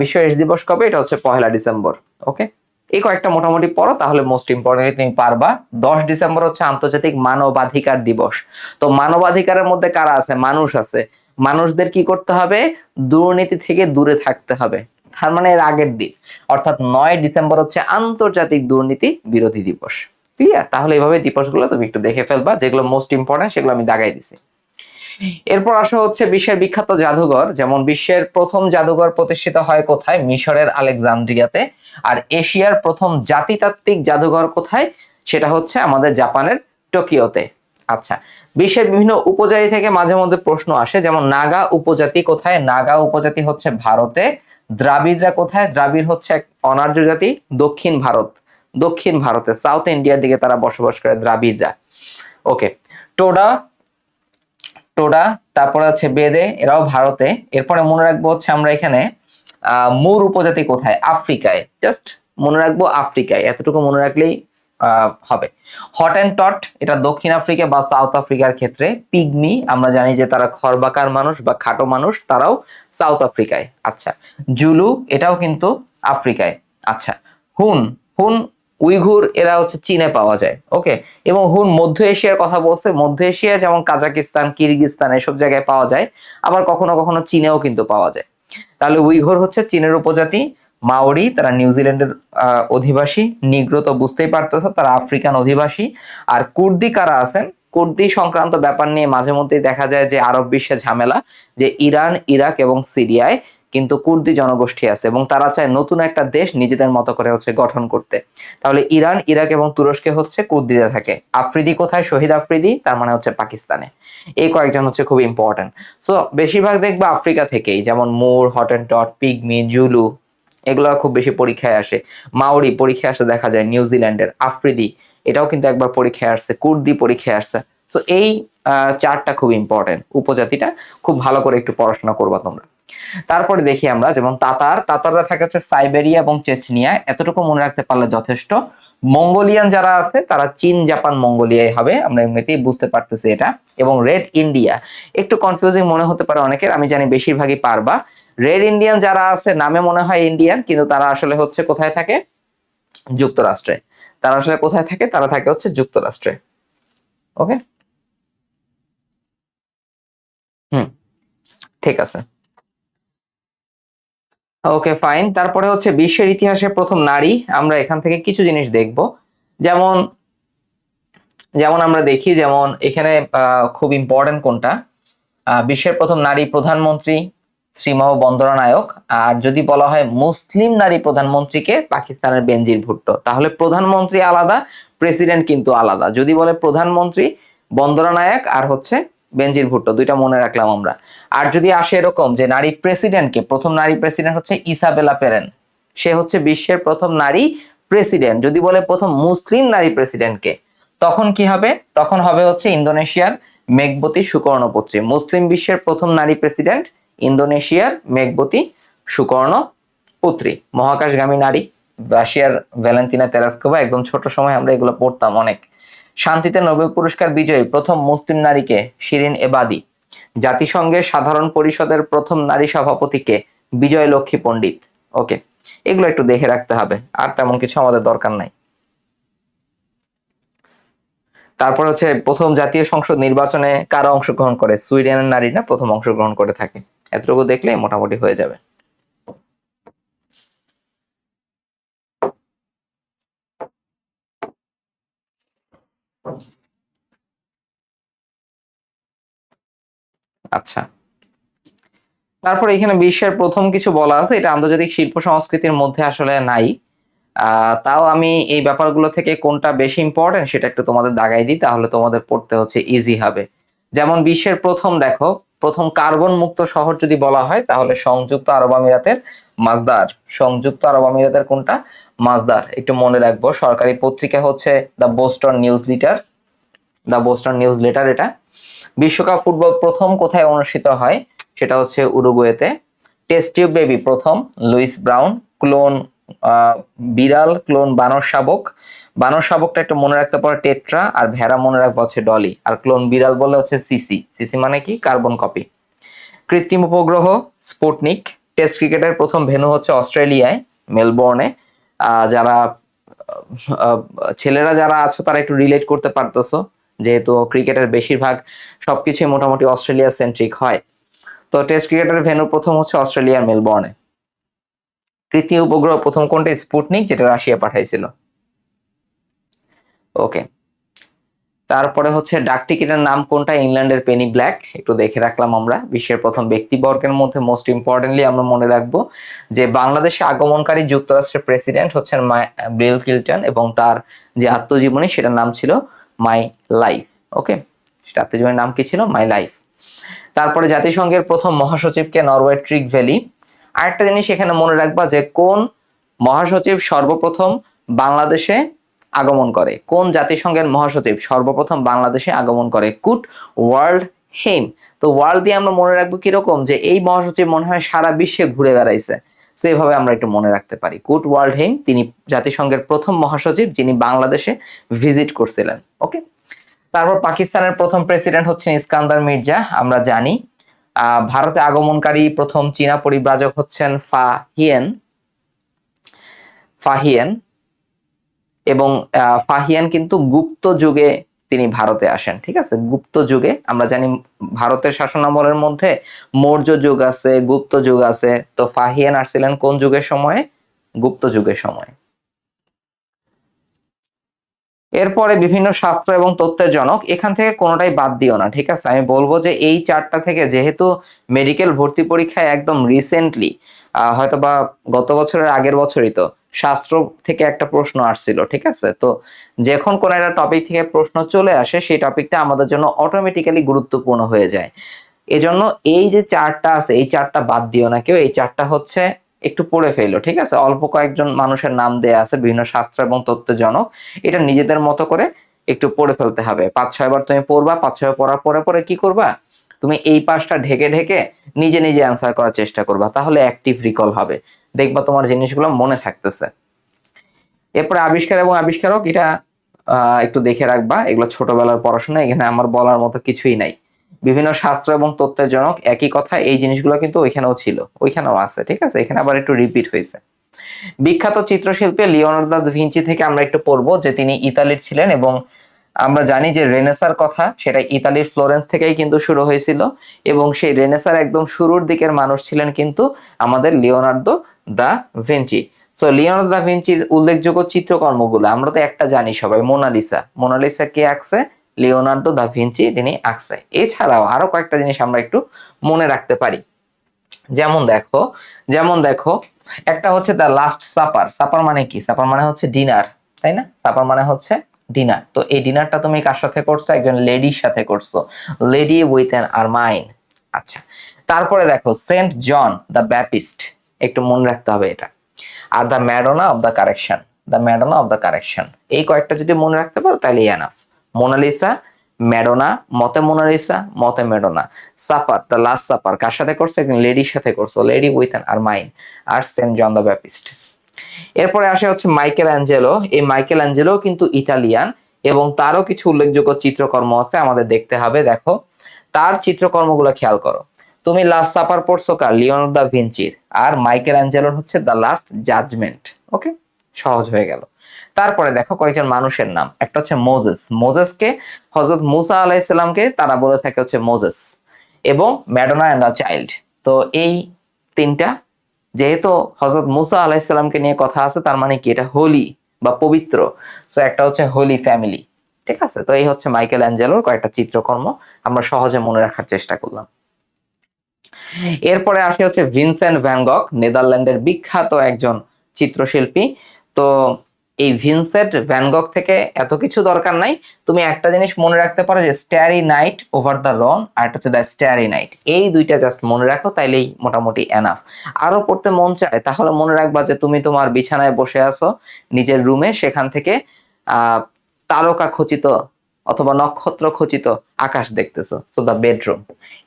A: বিশ্ব এইডস দিবস কবে, এটা হচ্ছে 1 ডিসেম্বর। ওকে, এই কয়েকটা মোটামুটি পড়ো, তাহলে মোস্ট ইম্পর্টেন্টলি তুমি পারবা। 10 ডিসেম্বর হচ্ছে আন্তর্জাতিক মানবাধিকার দিবস। তো মানবাধিকারের মধ্যে কারা আছে, মানুষ আছে। মানুষদের কি করতে হবে, দুর্নীতি থেকে দূরে থাকতে হবে। তার মানে এর আগের দিন, অর্থাৎ 9 ডিসেম্বর হচ্ছে আন্তর্জাতিক দুর্নীতি বিরোধী দিবস। ক্লিয়ার? তাহলে এইভাবে দিবসগুলো তুমি একটু দেখে ফেলবা, যেগুলো মোস্ট ইম্পর্টেন্ট সেগুলো আমি দাগাই দিছি। এরপর আসা হচ্ছে বিশ্বের বিখ্যাত জাদুঘর। যেমন বিশ্বের প্রথম জাদুঘর প্রতিষ্ঠিত হয় কোথায়, মিশরের আলেকজান্দ্রিয়াতে। আর এশিয়ার প্রথম জাতিতাত্ত্বিক জাদুঘর কোথায়, সেটা হচ্ছে আমাদের জাপানের টোকিওতে। আচ্ছা, বিশ্বের বিভিন্ন উপজাতি থেকে মাঝে মধ্যে প্রশ্ন আসে, যেমন নাগা উপজাতি কোথায়, নাগা উপজাতি হচ্ছে ভারতে। দ্রাবিড়রা কোথায়, দ্রাবিড় হচ্ছে এক অনার্য জাতি, দক্ষিণ ভারত, দক্ষিণ ভারতে সাউথ ইন্ডিয়ার দিকে তারা বসবাস করে দ্রাবিড়রা। ওকে, টোডা, টোডা, তারপরে হচ্ছে বেদে, এরাও ভারতে। এরপরে মনে রাখবো হচ্ছে আমরা এখানে মুর উপজাতি কোথায়, আফ্রিকায়। জাস্ট মনে রাখবো আফ্রিকায়, এতটুকু মনে রাখলেই হবে। হটেনটট, এটা দক্ষিণ আফ্রিকা বা সাউথ আফ্রিকার ক্ষেত্রে। পিগমি, আমরা জানি যে তারা খর্বাকার মানুষ বা খাটো মানুষ, তারাও সাউথ আফ্রিকায়। আচ্ছা, জুলু, এটাও কিন্তু আফ্রিকায়। আচ্ছা, হুন, হুন উইঘুর, এরা হচ্ছে চীনে পাওয়া যায়। ওকে, এবং হুন মধ্য এশিয়ার কথা বলছে, মধ্য এশিয়া যেমন কাজাকিস্তান, কিরগিজস্তান এসব জায়গায় পাওয়া যায়, আবার কখনো কখনো চীনেও কিন্তু পাওয়া যায়। তাহলে উইঘুর হচ্ছে চীনের উপজাতি। মাওরি, তারা নিউজিল্যান্ডের অধিবাসী। নিগ্রো তো বুঝতেই পারতেছো, তারা আফ্রিকান অধিবাসী। আর কুর্দি কারা আছেন, কুর্দি সংক্রান্ত ব্যাপার নিয়ে মাঝে মধ্যেই দেখা যায় যে আরব বিশ্বে ঝামেলা, যে ইরান, ইরাক এবং সিরিয়ায় কিন্তু কুর্দি জনগোষ্ঠী আছে এবং তারা চায় নতুন একটা দেশ নিজেদের মতো করে হচ্ছে গঠন করতে। তাহলে ইরান, ইরাক এবং তুরস্কে হচ্ছে কুর্দিরা থাকে। আফ্রিদি কোথায়, শহীদ আফ্রিদি, তার মানে হচ্ছে পাকিস্তানে। এই কয়েকজন হচ্ছে খুব ইম্পর্টেন্ট। সো বেশিরভাগ দেখবে আফ্রিকা থেকেই, যেমন মুর, হটেনটট, পিগমি, জুলু, এগুলো খুব বেশি পরীক্ষায় আসে। মাওরি পরীক্ষায় আসে দেখা যায় নিউজিল্যান্ডের। আফ্রিদি, এটাও কিন্তু একবার পরীক্ষায় আসছে। কুর্দি পরীক্ষায় আসছে। সো এই চারটা খুব ইম্পর্টেন্ট, উপজাতিটা খুব ভালো করে একটু পড়াশোনা করবা তোমরা। তারপরে দেখি আমরা, যেমন তাতার, তাতাররা থাকে হচ্ছে সাইবেরিয়া এবং চেচনিয়া, এতটুকু মনে রাখতে পারলে যথেষ্ট। মঙ্গোলিয়ান যারা আছে তারা চীন, জাপান, মঙ্গোলিয়ায় হবে, আমরা এমনিতেই বুঝতে পারতেছি এটা। এবং রেড ইন্ডিয়া, একটু কনফিউজিং মনে হতে পারে অনেকের, আমি জানি বেশিরভাগই পারবা। রেড ইন্ডিয়ান যারা আছে নামে মনে হয় ইন্ডিয়ান, কিন্তু তারা আসলে হচ্ছে কোথায় থাকে, যুক্তরাষ্ট্রে। তারা আসলে কোথায় থাকে, তারা থাকে হচ্ছে যুক্তরাষ্ট্রে। ওকে, হুম, ঠিক আছে। ওকে ফাইন, তারপরে হচ্ছে বিশ্বের ইতিহাসে প্রথম নারী, আমরা এখান থেকে কিছু জিনিস দেখব। যেমন যেমন আমরা দেখি, যেমন এখানে খুব ইম্পর্টেন্ট কোনটা, বিশ্বের প্রথম নারী প্রধানমন্ত্রী শ্রীমাহ বন্দরনায়ক। আর যদি বলা হয় মুসলিম নারী প্রধানমন্ত্রীকে, পাকিস্তানের বেনজির ভুট্টো। তাহলে প্রধানমন্ত্রী আলাদা, প্রেসিডেন্ট কিন্তু আলাদা। যদি বলে প্রধানমন্ত্রী বন্দরনায়ক আর হচ্ছে বেনজির ভুট্টো, দুইটা মনে রাখলাম আমরা। আর যদি আসে এরকম যে নারী প্রেসিডেন্টকে, প্রথম নারী প্রেসিডেন্ট হচ্ছে ইসাবেলা পেরেন, সে হচ্ছে বিশ্বের প্রথম নারী প্রেসিডেন্ট। যদি বলে প্রথম মুসলিম নারী প্রেসিডেন্টকে, তখন কি হবে? তখন হবে হচ্ছে ইন্দোনেশিয়ার মেঘবতী সুকর্ণপুত্রী। মুসলিম বিশ্বের প্রথম নারী প্রেসিডেন্ট ইন্দোনেশিয়ার মেঘবতী সুকর্ণপুত্রী, মহাকাশগামী নারী। রাশিয়ার ভ্যালেন্টিনা তেরাস্কোভা। একদম ছোট সময় আমরা এগুলো পড়তাম অনেক। শান্তিতে নোবেল পুরস্কার বিজয়ী প্রথম মুসলিম নারীকে? শিরিন এবাদি। জাতিসংঘের সাধারণ পরিষদের প্রথম নারী সভাপতিকে? বিজয় লক্ষ্মী পণ্ডিত। ওকে, এগুলো একটু দেখে রাখতে হবে, আর তেমন কিছু আমাদের দরকার নাই। তারপর হচ্ছে প্রথম জাতীয় সংসদ নির্বাচনে কারা অংশগ্রহণ করে? সুইডেনের নারীরা প্রথম অংশগ্রহণ করে থাকে। এতটুকু দেখলে মোটামুটি হয়ে যাবে। আচ্ছা, তারপর এখানে বিশ্বের প্রথম কিছু বলা আছে, এটা আন্তর্জাতিক শিল্প সংস্কৃতির মধ্যে আসলে নাই। তাও আমি এই ব্যাপারগুলো থেকে কোনটা বেশি ইম্পর্টেন্ট সেটা একটু তোমাদের দাগাই দিই, তাহলে তোমাদের পড়তে হচ্ছে ইজি হবে। যেমন বিশ্বের প্রথম, দেখো, প্রথম কার্বন মুক্ত শহর যদি বলা হয় তাহলে সংযুক্ত আরব আমিরাতের মাজদার। সংযুক্ত আরব আমিরাতের কোনটা? মাজদার। একটু মনে রাখবো। সরকারি পত্রিকা হচ্ছে the Boston news litre. The Boston news letter এটা। বিশ্বকাপ ফুটবল প্রথম কোথায় অনুষ্ঠিত হয়? সেটা হচ্ছে উরুগুয়েতে। টেস্ট টিউব বেবি প্রথম লুইস ব্রাউন। ক্লোন বিড়াল, ক্লোন বানর শাবক। বানর শাবকটা একটু মনে রাখতে পারো টেট্রা, আর ভেড়া মনে রাখবো হচ্ছে ডলি, আর ক্লোন বিড়াল বলে হচ্ছে সিসি। সিসি মানে কি? Carbon copy. কৃত্রিম উপগ্রহ স্পুটনিক। টেস্ট ক্রিকেটের প্রথম ভেন্যু হচ্ছে অস্ট্রেলিয়ায়, মেলবোর্নে। যারা ছেলেরা যারা আছো তারা একটু রিলেট করতে পারতেছো, যেহেতু ক্রিকেটের বেশিরভাগ সবকিছুই মোটামুটি অস্ট্রেলিয়া সেন্ট্রিক হয়। তো টেস্ট ক্রিকেটের ভেন্যু প্রথম হচ্ছে অস্ট্রেলিয়ার মেলবোর্নে। কৃত্রিম উপগ্রহ প্রথম কোনটা? স্পুটনিক, যেটা রাশিয়া পাঠাইছিল। ওকে, তারপরে হচ্ছে ডাক টিকিটের নাম কোনটা? ইংল্যান্ডের পেনি ব্ল্যাক। একটু দেখে রাখলাম আমরা। বিশ্বের প্রথম ব্যক্তিবর্গের মধ্যে মোস্ট ইম্পর্টেন্টলি আমরা মনে রাখবো যে বাংলাদেশে আগমনকারী যুক্তরাষ্ট্রের প্রেসিডেন্ট হচ্ছেন বিল ক্লিনটন, এবং তার যে আত্মজীবনী সেটার নাম ছিল মাই লাইফ। ওকে, সেটা আত্মজীবনীর নাম কি ছিল? My life. তারপরে জাতিসংঘের প্রথম মহাসচিবকে? Norway trick valley. আরেকটা জিনিস এখানে মনে রাখবা যে কোন মহাসচিব সর্বপ্রথম বাংলাদেশে আগমন করে? কোন জাতিসংঘের মহাসচিব সর্বপ্রথম বাংলাদেশে আগমন করে? কুট ওয়ার্ল্ড হেইম। তো ওয়ার্ল্ড দিয়ে আমরা মনে রাখবো কিরকম, যে এই মহাসচিব মনে হয় সারা বিশ্বে ঘুরে বেড়াইছে। তো এইভাবে আমরা একটু মনে রাখতে পারি। কুট ওয়ার্ল্ড হেইম, তিনি জাতিসংঘের প্রথম মহাসচিব যিনি বাংলাদেশে ভিজিট করছিলেন। ওকে, তারপর পাকিস্তানের প্রথম প্রেসিডেন্ট হচ্ছেন ইস্কান্দার মির্জা, আমরা জানি। ভারতে আগমনকারী প্রথম চীনা পরিব্রাজক হচ্ছেন ফাহিয়েন। ফাহিয়েন এবং ফাহিয়ান কিন্তু গুপ্ত যুগে তিনি ভারতে আসেন। ঠিক আছে, গুপ্ত যুগে। আমরা জানি ভারতের শাসনামলের মধ্যে মৌর্য যুগ আছে, গুপ্ত যুগ আছে। তো ফাহিয়ান আসছিলেন কোন যুগের সময়ে? গুপ্ত যুগের সময়। এরপরে বিভিন্ন শাস্ত্র এবং তত্ত্বের জনক, এখান থেকে কোনোটাই বাদ দিও না। ঠিক আছে, আমি বলবো যে এই চারটা থেকে, যেহেতু মেডিকেল ভর্তি পরীক্ষায় একদম রিসেন্টলি, হয়তো বা গত বছরের আগের বছরই তো শাস্ত্র থেকে একটা প্রশ্ন আসছিল। ঠিক আছে, তো যখন কোন একটা টপিক থেকে প্রশ্ন চলে আসে সেই টপিকটা আমাদের জন্য অটোমেটিক্যালি গুরুত্বপূর্ণ হয়ে যায়। এজন্য এই যে চারটা আছে এই চারটা বাদ দিও না কেউ। এই চারটা হচ্ছে একটু পড়ে ফেলো। ঠিক আছে, অল্প কয়েকজন মানুষের নাম দেয়া আছে বিভিন্ন শাস্ত্র এবং তত্ত্বের জনক। এটা নিজেদের মতো করে একটু পড়ে ফেলতে হবে। 5-6 বার তুমি পড়বা। 5-6 বার পড়ার পরে পরে কি করবা? তুমি এই পাশটা ঢেকে ঢেকে নিজে নিজে অ্যান্সার করার চেষ্টা করবা, তাহলে অ্যাক্টিভ রিকল হবে। দেখবা তোমার জিনিসগুলো মনে থাকতেছে। এরপরে আবিষ্কার এবং আবিষ্কারক, এটা একটু দেখে রাখবা। এগুলো ছোটবেলার পড়াশোনা, এখানে আমার বলার মতো কিছুই নাই। বিভিন্ন শাস্ত্র এবং তত্ত্বের জনক, একই কথা। এই জিনিসগুলো কিন্তু ওইখানেও ছিল, ওইখানেও আছে। ঠিক আছে, এখানে আবার একটু রিপিট হয়েছে। বিখ্যাত চিত্রশিল্পী লিওনার্দো দা ভিঞ্চি থেকে আমরা একটু পড়বো যে তিনি ইতালির ছিলেন, এবং আমরা জানি যে রেনেসার কথা সেটা ইতালির ফ্লোরেন্স থেকেই কিন্তু শুরু হয়েছিল, এবং সেই রেনেসার একদম শুরুর দিকের মানুষ ছিলেন কিন্তু আমাদের Leonardo da Vinci. So Leonardo da ভিঞ্চির উল্লেখযোগ্য চিত্রকর্মগুলো আমরা তো একটা জানি সবাই, মোনালিসা। মোনালিসা কে আঁকছে? লিওনার্দো দা ভিঞ্চি, তিনি আঁকছে। এছাড়াও আরো কয়েকটা জিনিস আমরা একটু মনে রাখতে পারি। যেমন দেখো, যেমন দেখো, একটা হচ্ছে দ্য লাস্ট সাপার। সাপার মানে কি? সাপার মানে হচ্ছে ডিনার, তাই না? সাপার মানে হচ্ছে ডিনার। তো এই ডিনারটা তুমি কার সাথে করছো? একজন লেডির সাথে করছো, লেডি উইথ অ্যান আরমাইন। আচ্ছা, তারপরে দেখো সেন্ট জন দ্য ব্যাপিস্ট, একটু মনে রাখতে হবে এটা। আর the Madonna of the correction, the Madonna of the correction, এই কয়েকটা যদি মনে রাখতে পারো তাহলে এনাফ। মোনালিসা, ম্যাডোনা, মতে মোনালিসা, মতে Madonna. Supper, the last supper, কার সাথে করছো? একজন লেডির সাথে করছো, লেডি উইথ অ্যান আরমাইন। আর সেন্ট জন দ্য ব্যাপিস্ট। এরপরে আসে হচ্ছে মাইকেল অ্যাঞ্জেলো। এই মাইকেল অ্যাঞ্জেলো কিন্তু ইতালিয়ান এবং তারও কিছু উল্লেখযোগ্য চিত্রকর্ম আছে, আমাদের দেখতে হবে। দেখো তার চিত্রকর্মগুলো খেয়াল করো। তুমি লাস্ট সাপার পড়ছো কার? Leonardo da ভিঞ্চির। আর মাইকেল অ্যাঞ্জেলোর হচ্ছে দ্য লাস্ট জাজমেন্ট। ওকে, সহজ হয়ে গেল। তারপরে দেখো কয়েকজন মানুষের নাম। একটা হচ্ছে মোজেস। মোজেসকে হযরত মুসা আলাইহিসসালামকে তারা বলে থাকে হচ্ছে মোজেস। এবং ম্যাডোনা এন্ড দ্য চাইল্ড। তো এই তিনটা, যেহেতু হযরত মুসা আলাইহিসসালামকে নিয়ে কথা আছে, তার মানে কি এটা হোলি বা পবিত্র। সো একটা হচ্ছে হোলি ফ্যামিলি। ঠিক আছে, তো এই হচ্ছে মাইকেল অ্যাঞ্জেলোর কয়েকটা চিত্রকর্ম, আমরা সহজে মনে রাখার চেষ্টা করলাম। এরপরে আসে হচ্ছে ভিনসেন্ট ভ্যান গগ, নেদারল্যান্ডের বিখ্যাত একজন চিত্রশিল্পী। তো এই ভিনসেন্ট ভ্যান গগ থেকে এত কিছু দরকার নাই, তুমি একটা জিনিস মনে রাখতে পারো যে স্টারি নাইট ওভার দ্য রন, আর একটা হচ্ছে দ্য স্টারি নাইট। এই দুইটা জাস্ট মনে রাখো, তাইলেই মোটামুটি এনাফ। আরো পড়তে মন চায় তাহলে মনে রাখবা যে তুমি তোমার বিছানায় বসে আছো নিজের রুমে, সেখান থেকে তারকা খচিত অথবা নক্ষত্র খচিত আকাশ দেখতেছো, সো দ্য বেডরুম।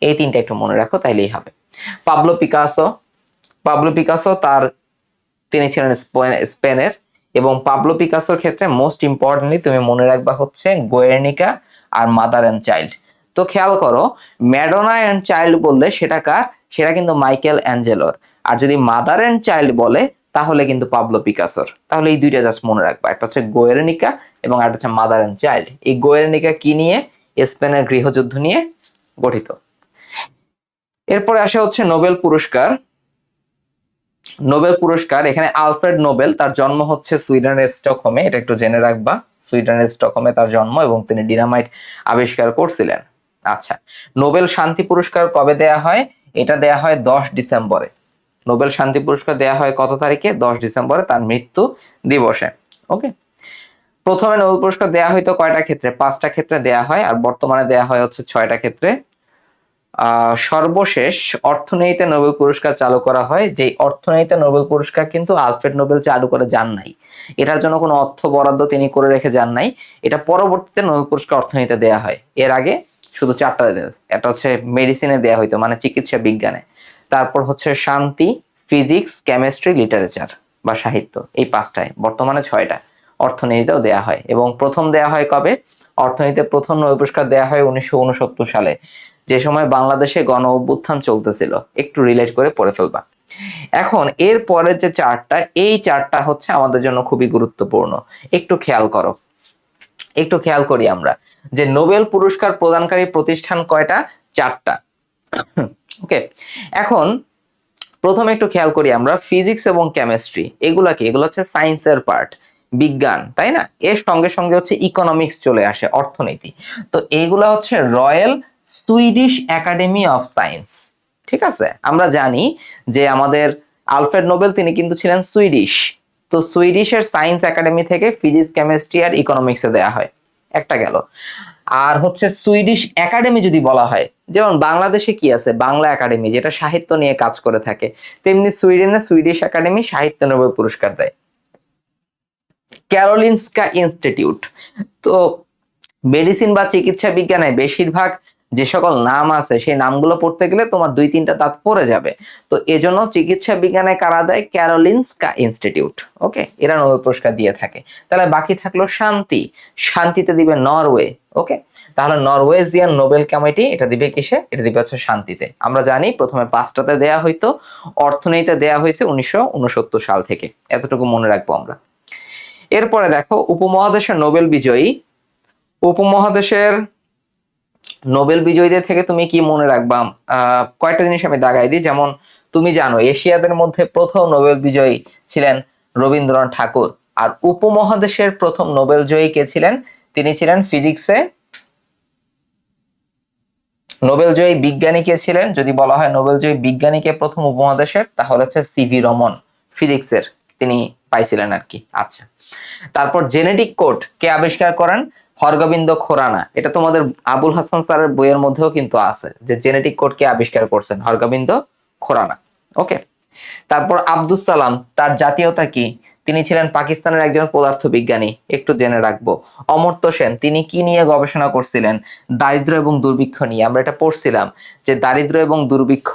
A: এই তিনটা একটু মনে রাখো, তাইলেই হবে। পাবলো পিকাসো, পাবলো পিকাসো তিনি ছিলেন স্পেনের। এবং পাবলো পিকাসোর ক্ষেত্রে মোস্ট ইম্পর্টেন্টলি তুমি মনে রাখবা হচ্ছে গোয়ের্নিকা আর মাদার অ্যান্ড চাইল্ড। তো খেয়াল করো, ম্যাডোনা অ্যান্ড চাইল্ড বললে সেটা কার? সেটা কিন্তু মাইকেল অ্যাঞ্জেলোর। আর যদি মাদার অ্যান্ড চাইল্ড বলে তাহলে কিন্তু পাবলো পিকাসোর। তাহলে এই দুইটা জাস্ট মনে রাখবা, একটা হচ্ছে গোয়ের্নিকা এবং একটা হচ্ছে মাদার অ্যান্ড চাইল্ড। এই গোয়ের্নিকা কি নিয়ে? স্পেনের গৃহযুদ্ধ নিয়ে গঠিত। এরপরে আসে হচ্ছে নোবেল পুরস্কার। নোবেল পুরস্কার, এখানে আলফ্রেড নোবেল, তার জন্ম হচ্ছে সুইডেনের স্টকহোমে, এটা একটু জেনে রাখবা। সুইডেনের স্টকহোমে তার জন্ম এবং তিনি ডিনামাইট আবিষ্কার করছিলেন। আচ্ছা, নোবেল শান্তি পুরস্কার কবে দেয়া হয়? এটা দেয়া হয় 10 ডিসেম্বরে। নোবেল শান্তি পুরস্কার দেয়া হয় কত তারিখে? 10 ডিসেম্বরে, তার মৃত্যু দিবসে। ওকে, প্রথমে নোবেল পুরস্কার দেয়া হয়তো কয়টা ক্ষেত্রে? 5টা ক্ষেত্রে দেয়া হয়, আর বর্তমানে দেয়া হয় হচ্ছে 6টা ক্ষেত্রে। সর্বশেষ অর্থনীতিতে নোবেল পুরস্কার চালু করা হয়। যে অর্থনীতিতে নোবেল পুরস্কার কিন্তু আলফ্রেড নোবেল চালু করে যান নাই, এটার জন্য কোনো অর্থ বরাদ্দ তিনি করে রেখে যান নাই। এটা পরবর্তীতে নোবেল পুরস্কার অর্থনীতিতে দেয়া হয়। এর আগে শুধু 4টা দেয়। এটা হচ্ছে মেডিসিনে দেয়া হইতো, মানে চিকিৎসা বিজ্ঞানে। তারপর হচ্ছে শান্তি, ফিজিক্স, কেমিস্ট্রি, লিটারেচার বা সাহিত্য, এই 5টায়। বর্তমানে 6টা অর্থনীতিতেও দেয়া হয়। এবং প্রথম দেয়া হয় কবে? অর্থনীতিতে প্রথম নোবেল পুরস্কার দেয়া হয় 1969 সালে, যে সময় বাংলাদেশে গণ অভ্যুত্থান চলতেছিল। একটু রিলেট করে পড়ে ফেলবা। এখন এর পরের যে চার্টটা, এই চার্টটা হচ্ছে আমাদের জন্য খুবই গুরুত্বপূর্ণ। একটু খেয়াল করো, একটু খেয়াল করি আমরা যে নোবেল পুরস্কার প্রদানকারী প্রতিষ্ঠান কয়টা? 4টা। ওকে, এখন প্রথমে একটু খেয়াল করি আমরা ফিজিক্স এবং কেমিস্ট্রি, এগুলা কি? এগুলো হচ্ছে সায়েন্সের পার্ট, বিজ্ঞান, তাই না? এর সঙ্গে সঙ্গে হচ্ছে ইকোনমিক্স চলে আসে, অর্থনীতি। তো এইগুলা হচ্ছে royal Swedish academy of science. ঠিক আছে, আমরা জানি যে আমাদের আলফ্রেড নোবেল তিনি কিন্তু ছিলেন সুইডিশ। তো সুইডিশের সায়েন্স একাডেমি থেকে ফিজিক্স, কেমিস্ট্রি আর ইকোনমিক্সে দেয়া হয়। একটা গেল। আর হচ্ছে সুইডিশ একাডেমি যদি বলা হয়, যেমন বাংলাদেশে কি আছে? বাংলা একাডেমি, যেটা সাহিত্য নিয়ে কাজ করে থাকে। তেমনি সুইডেনে সুইডিশ একাডেমি সাহিত্য নোবেল পুরস্কার দেয়। ক্যারোলিনস্কা ইনস্টিটিউট, তো মেডিসিন বা চিকিৎসা বিজ্ঞানে বেশিরভাগ যে সকল নাম আছে সেই নামগুলো পড়তে গেলে তোমার 2-3টা দাঁত পড়ে যাবে। তো এজন্য চিকিৎসা বিজ্ঞানে কারা দেয়? Karolinska institute. ওকে, এরা নোবেল পুরস্কার দিয়ে থাকে। তাহলে বাকি থাকলো শান্তি, শান্তিতে দিবে নরওয়ে। ওকে, তাহলে নরওয়েজিয়ান নোবেল কমিটি এটা দিবে কিসে? এটা দিবে হচ্ছে শান্তিতে। আমরা জানি প্রথমে 5টাতে দেয়া হইতো, অর্থনীতিতে দেয়া হয়েছে 1969 সাল থেকে। এতটুকু মনে রাখবো আমরা। এরপরে দেখো উপমহাদেশের নোবেল বিজয়ী, উপমহাদেশের নোবেল বিজয়ীদের থেকে তুমি কি মনে রাখবা? কয়েকটা জিনিস আমি দাগাই দিই। যেমন তুমি জানো এশিয়াদের মধ্যে প্রথম নোবেল বিজয়ী ছিলেন রবীন্দ্রনাথ ঠাকুর। আর উপমহাদেশের প্রথম নোবেল জয়ী কে ছিলেন? তিনি ছিলেন ফিজিক্সে নোবেলজয়ী বিজ্ঞানী কে ছিলেন? যদি বলা হয় নোবেলজয়ী বিজ্ঞানীকে প্রথম উপমহাদেশের, তাহলে হচ্ছে সিভি রমন, ফিজিক্সের তিনি পাইছিলেন আর কি। আচ্ছা, তারপর জেনেটিক কোড কে আবিষ্কার করেন? হরগোবিন্দ খোরানা। এটা তোমাদের আবুল হাসান স্যারের বইয়ের মধ্যেও কিন্তু আছে যে জেনেটিক কোড কে আবিষ্কার করছেন, হরগোবিন্দ খোরানা। ওকে, তারপর আব্দুস সালাম, তার জাতীয়তা কি? তিনি ছিলেন পাকিস্তানের একজন পদার্থবিজ্ঞানী, একটু জেনে রাখবো। অমর্ত্য সেন, তিনি কি নিয়ে গবেষণা করছিলেন? দারিদ্র এবং দুর্ভিক্ষ নিয়ে। আমরা এটা পড়ছিলাম যে দারিদ্র এবং দুর্ভিক্ষ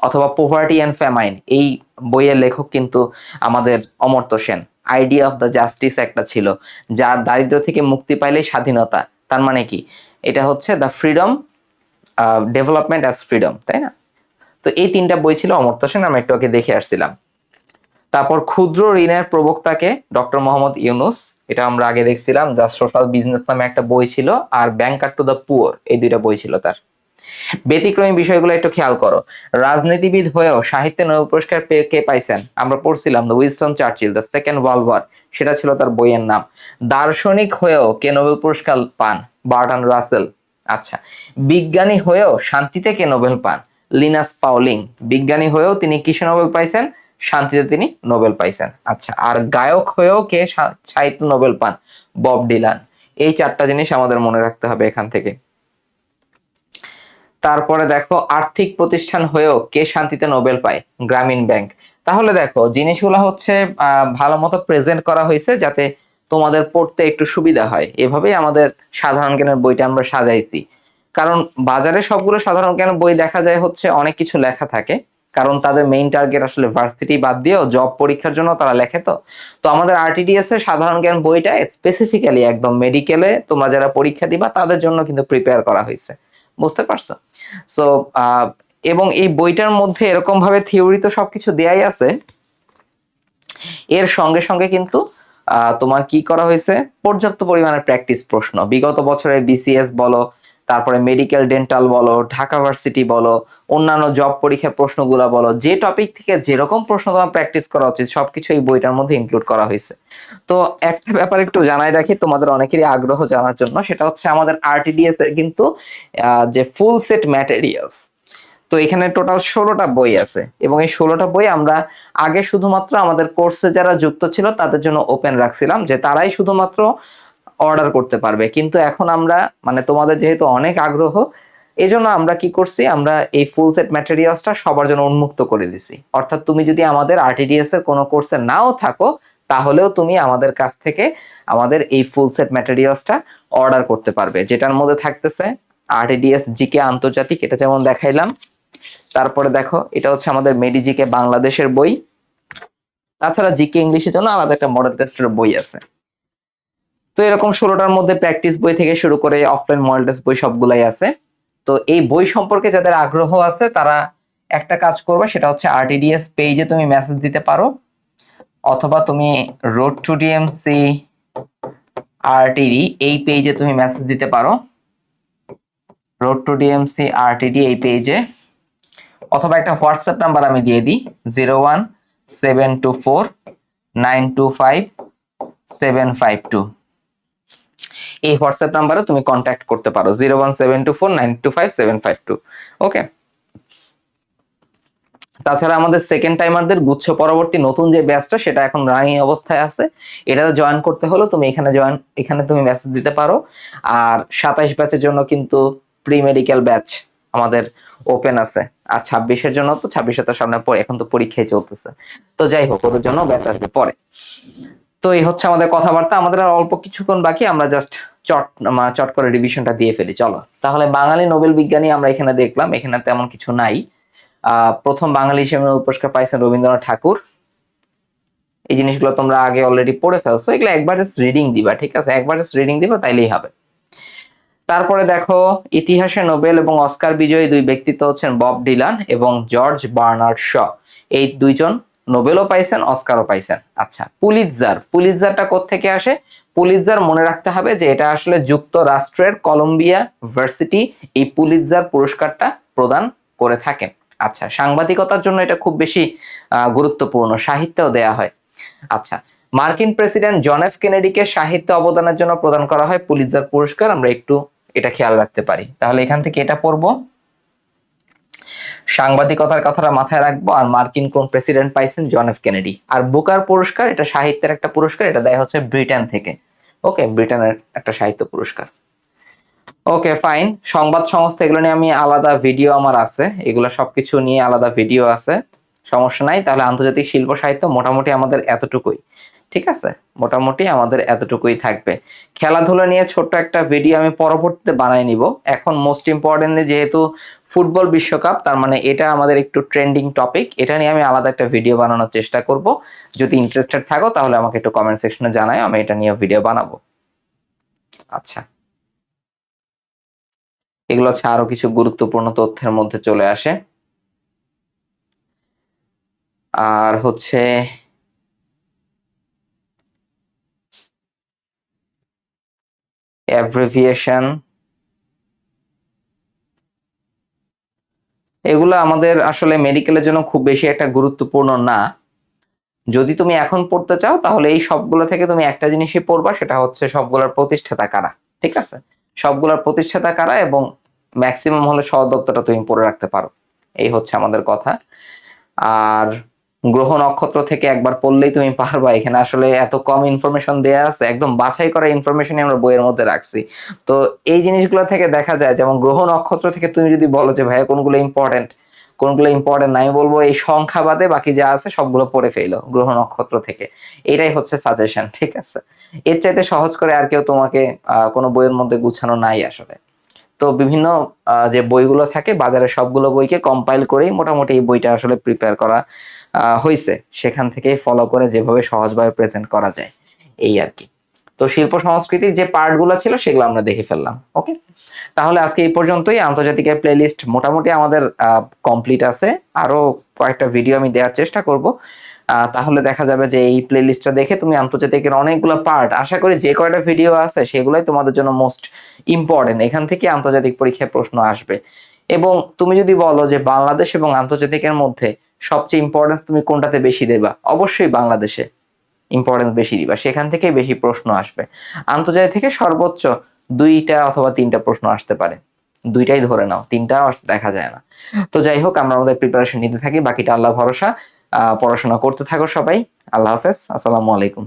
A: অথবা পোভার্টি অ্যান্ড ফ্যামাইন, এই বইয়ের লেখক কিন্তু আমাদের Amartya Sen. Idea of the justice একটা ছিল, যার দারিদ্র থেকে মুক্তি পাইলেই স্বাধীনতা। তার মানে কি? এটা হচ্ছে the freedom, development as freedom, তাই না? তো এই তিনটা বই ছিল অমর্ত্য সেন, আমরা একটু আগে দেখে আসছিলাম। তারপর ক্ষুদ্র ঋণের প্রবক্তাকে? ডক্টর মোহাম্মদ ইউনুস। এটা আমরা আগে দেখছিলাম, দ্য সোশ্যাল বিজনেস নামে একটা বই ছিল, আর ব্যাংকার টু দ্য পুয়ার, এই দুইটা বই ছিল তার। ব্যতিক্রমী বিষয়গুলো একটু খেয়াল করো। রাজনীতিবিদ হয়েও সাহিত্যে নোবেল পুরস্কার পেয়ে কে পাইছেন? আমরা পড়ছিলাম the Winston Churchill, the Second World War, সেটা ছিল তার বইয়ের নাম। দার্শনিক হয়েও কে নোবেল পুরস্কার পান? Bertrand Russell. আচ্ছা, বিজ্ঞানী হয়েও শান্তিতে কে নোবেল পান? Linus Pauling. বিজ্ঞানী হয়েও তিনি কিসে নোবেল পাইছেন? শান্তিতে তিনি নোবেল পাইছেন। আচ্ছা, আর গায়ক হয়েও কে সাহিত্য নোবেল পান? Bob Dylan. এই চারটা জিনিস আমাদের মনে রাখতে হবে এখান থেকে। তারপরে দেখো, আর্থিক প্রতিষ্ঠান হয়েও কে শান্তিতে নোবেল পায়? গ্রামীণ ব্যাংক। তাহলে দেখো, জিনিসগুলো হচ্ছে ভালো মতো প্রেজেন্ট করা হয়েছে যাতে তোমাদের পড়তে একটু সুবিধা হয়। এভাবেই আমাদের সাধারণ জ্ঞানের বইটা আমরা সাজাইছি। কারণ বাজারে সবগুলো সাধারণ জ্ঞানের বই দেখা যায় হচ্ছে অনেক কিছু লেখা থাকে, কারণ তাদের মেইন টার্গেট আসলে ভার্সিটি বাদ দিয়েও জব পরীক্ষার জন্য তারা লেখে। তো তো আমাদের আরটিডিএস এর সাধারণ জ্ঞান বইটা স্পেসিফিক্যালি একদম মেডিকেলে তোমরা যারা পরীক্ষা দিবা তাদের জন্য কিন্তু প্রিপেয়ার করা হয়েছে। বুঝতে পারছো? সো এবং এই বইটার মধ্যে এরকম ভাবে থিওরি তো সবকিছু দেয়াই আছে, এর সঙ্গে সঙ্গে কিন্তু তোমার কি করা হয়েছে? পর্যাপ্ত পরিমাণে প্র্যাকটিস প্রশ্ন, বিগত বছরে বিসিএস বলো, তারপরে মেডিকেল ডেন্টাল বলো, ঢাকা ভার্সিটি বলো, অন্যান্য জব পরীক্ষার প্রশ্নগুলো বলো, যে টপিক থেকে যেরকম প্রশ্ন তোমার প্র্যাকটিস করা উচিত সবকিছু এই বইটার মধ্যে ইনক্লুড করা হয়েছে। তো একটা ব্যাপার একটু জানাই রাখি তোমাদের অনেকেরই আগ্রহ জানার জন্য, সেটা হচ্ছে আমাদের আরটিডিএস এর কিন্তু যে ফুল সেট ম্যাটেরিয়ালস, তো এখানে টোটাল 16টা বই আছে, এবং এই 16টা বই আমরা আগে শুধুমাত্র আমাদের কোর্সে যারা যুক্ত ছিল তাদের জন্য ওপেন রাখছিলাম, যে তারাই শুধুমাত্র অর্ডার করতে পারবে। কিন্তু এখন আমরা মানে তোমাদের যেহেতু অনেক আগ্রহ, এই জন্য আমরা কি করছি, আমরা এই ফুল সেট ম্যাটেরিয়ালসটা সবার জন্য উন্মুক্ত করে দিছি। অর্থাৎ তুমি যদি আমাদের আরটিডিএস এর কোনো কোর্সে নাও থাকো, তাহলেও তুমি আমাদের কাছ থেকে আমাদের এই ফুল সেট ম্যাটেরিয়ালসটা অর্ডার করতে পারবে, যেটার মধ্যে থাকতেছে আরটিডিএস জিকে আন্তর্জাতিক, এটা যেমন দেখাইলাম। তারপরে দেখো, এটা হচ্ছে আমাদের মেডিজিকে বাংলাদেশের বই। তাছাড়া জিকে ইংলিশের জন্য আলাদা একটা মডেল টেস্টের বই আছে। তো এরকম 16টার মধ্যে প্র্যাকটিস বই থেকে শুরু করে অফলাইন মডেল টেস্ট বই সবগুলাই আছে। তো এই বই সম্পর্কে যাদের আগ্রহ আছে তারা একটা কাজ করবে, সেটা হচ্ছে আরটিডিএস পেজে তুমি মেসেজ দিতে পারো, অথবা তুমি রোড টু ডিএমসি আরটিডি এই পেজে তুমি মেসেজ দিতে পারো, রোড টু ডিএমসি আরটিডি এই পেজে, অথবা একটা হোয়াটসঅ্যাপ নাম্বার আমি দিয়ে দিই 01724925752, এই হোয়াটসঅ্যাপ নাম্বারে তুমি কন্ট্যাক্ট করতে পারো 01724925752। ওকে, তাছাড়া আমাদের সেকেন্ড টাইমারদের গুচ্ছ পরবর্তী নতুন যে ব্যাচটা সেটা এখন রানিং অবস্থায় আছে, এটাতে জয়েন করতে হলো তুমি এখানে তুমি মেসেজ দিতে পারো। আর 27 ব্যাচের জন্য কিন্তু প্রি মেডিকেল ব্যাচ আমাদের ওপেন আছে, আর 26-এর জন্য তো 26-এ তো সামনে পরে এখন তো পরীক্ষায় চলতেছে, তো যাই হোক ওর জন্য ব্যাচ আসবে পরে। তো এই হচ্ছে আমাদের কথাবার্তা, আমাদের আর অল্প কিছুক্ষণ বাকি, আমরা জাস্ট চট করে রিভিশনটা দিয়ে ফেলি। চলো তাহলে, বাঙালি নোবেল বিজ্ঞানী আমরা এখানে দেখলাম, এখানে তেমন কিছু নাই। প্রথম বাঙালি হিসেবে নোবেল পুরস্কার পাইছেন রবীন্দ্রনাথ ঠাকুর। এই জিনিসগুলো তোমরা আগে অলরেডি পড়ে ফেলছো, এগুলো একবার জাস্ট রিডিং দিবা, ঠিক আছে? একবার জাস্ট রিডিং দিবা তাইলেই হবে। তারপরে দেখো, ইতিহাসে নোবেল এবং অস্কার বিজয়ী দুই ব্যক্তিত্ব হচ্ছেন বব ডিলান এবং জর্জ বার্নার্ড শ। এই দুইজন নোবেলও পাইছেন, অস্কারও পাইছেন। আচ্ছা, পুলিৎজারটা কোত্থেকে আসে? পুলিৎজার মনে রাখতে হবে যে এটা আসলে যুক্তরাষ্ট্রের কলম্বিয়া ভার্সিটি এই পুলিৎজার পুরস্কারটা প্রদান করে থাকেন। আচ্ছা, সাংবাদিকতার জন্য এটা খুব বেশি গুরুত্বপূর্ণ, সাহিত্যেও দেয়া হয়। আচ্ছা, মার্কিন প্রেসিডেন্ট জন এফ কেনেডিকে সাহিত্য অবদানের জন্য প্রদান করা হয় পুলিৎজার পুরস্কার, আমরা একটু এটা খেয়াল রাখতে পারি। তাহলে এখান থেকে এটা পড়বো, সাংবাদিকতার কথাটা মাথায় রাখবো। আর মার্কিন কোন প্রেসিডেন্ট পাইছেন? John F Kennedy. আর বুকার পুরস্কার, এটা সাহিত্যের একটা পুরস্কার, এটা দেয় হচ্ছে ব্রিটেন থেকে। ওকে, ব্রিটেনের একটা সাহিত্য পুরস্কার। Okay fine. সংবাদ সংস্থা এগুলো নিয়ে আমি আলাদা ভিডিও আমার আছে, এগুলো সবকিছু নিয়ে আলাদা ভিডিও আছে, সমস্যা নাই। তাহলে আন্তর্জাতিক শিল্প সাহিত্য মোটামুটি আমাদের এতটুকুই, ঠিক আছে? মোটামুটি আমাদের এতটুকুই থাকবে। খেলাধুলা নিয়ে ছোট্ট একটা ভিডিও আমি পরবর্তীতে বানাই নিব। এখন মোস্ট ইম্পর্টেন্টলি যেহেতু ফুটবল বিশ্বকাপ, তার মানে এটা আমাদের একটু ট্রেন্ডিং টপিক, এটা নিয়ে আমি আলাদা একটা ভিডিও বানানোর চেষ্টা করব। যদি ইন্টারেস্টেড থাকো তাহলে আমাকে একটু কমেন্ট সেকশনে জানাও, আমি এটা নিয়ে ভিডিও বানাবো। আচ্ছা, এগুলো হচ্ছে আরো কিছু গুরুত্বপূর্ণ তথ্যের মধ্যে চলে আসে। আর হচ্ছে অ্যাব্রিভিয়েশন, এগুলো আমাদের আসলে মেডিকেলের জন্য খুব বেশি একটা গুরুত্বপূর্ণ না। যদি তুমি এখন পড়তে চাও তাহলে এই সবগুলো থেকে তুমি একটা জিনিসই পড়বা, সেটা হচ্ছে সবগুলোর প্রতিষ্ঠাতা কারা, ঠিক আছে? সবগুলোর প্রতিষ্ঠাতা কারা এবং ম্যাক্সিমাম হলে সদর দপ্তরটা তুমি পড়ে রাখতে পারো, এই হচ্ছে আমাদের কথা। আর গ্রহ নক্ষত্র থেকে একবার পড়লেই তুমি পারবা। এখানে আসলে এত কম ইনফরমেশন দেয়া আছে, একদম বাছাই করা ইনফরমেশনই আমরা বইয়ের মধ্যে রাখছি। তো এই জিনিসগুলো থেকে দেখা যায়, যেমন গ্রহ নক্ষত্র থেকে তুমি যদি বলো যে ভাইয়া কোনগুলো ইম্পর্টেন্ট, কোনগুলো ইম্পর্টেন্ট নাই, বলবো এই সংখ্যা বাদে বাকি যা আছে সবগুলো পড়ে ফেলো গ্রহ নক্ষত্র থেকে। এটাই হচ্ছে সাজেশন, ঠিক আছে? এর চাইতে সহজ করে আর কেউ তোমাকে কোনো বইয়ের মধ্যে গুছানো নাই আসলে। তো বিভিন্ন যে বইগুলো থাকে বাজারে, সবগুলো বইকে কম্পাইল করেই মোটামুটি এই বইটা আসলে প্রিপেয়ার করা হয়েছে। সেখান থেকেই ফলো করে যেভাবে সহজভাবে প্রেজেন্ট করা যায়, এই আর কি। তো শিল্প সংস্কৃতির যে পার্টগুলো ছিল সেগুলো আমরা দেখে ফেললাম। ওকে, তাহলে আজকে এই পর্যন্তই। আন্তর্জাতিকের প্লেলিস্ট মোটামুটি আমাদের কমপ্লিট আছে। আরো কয়েকটা ভিডিও আমি দেওয়ার চেষ্টা করব। তাহলে দেখা যাবে যে এই প্লেলিস্টটা দেখে তুমি আন্তর্জাতিকের অনেকগুলো পার্ট, আশা করি যে কয়টা ভিডিও আছে সেগুলোই তোমাদের জন্য মোস্ট ইম্পর্টেন্ট, এখান থেকে আন্তর্জাতিক পরীক্ষায় প্রশ্ন আসবে। এবং তুমি যদি বলো যে বাংলাদেশ এবং আন্তর্জাতিকের মধ্যে সবচেয়ে ইম্পর্টেন্স তুমি কোনটাতে বেশি দেবা, অবশ্যই বাংলাদেশে ইম্পর্টেন্স বেশি দিবা, সেখান থেকে বেশি প্রশ্ন আসবে। আন্তর্জাতিক থেকে সর্বোচ্চ 2টা অথবা 3টা প্রশ্ন আসতে পারে, 2টাই ধরে নাও, 3টা দেখা যায় না। তো যাই হোক, আমরা আমাদের প্রিপারেশন নিতে থাকি, বাকিটা আল্লাহ ভরসা। পড়াশোনা করতে থাকো সবাই। আল্লাহ হাফেজ, আসসালামু আলাইকুম।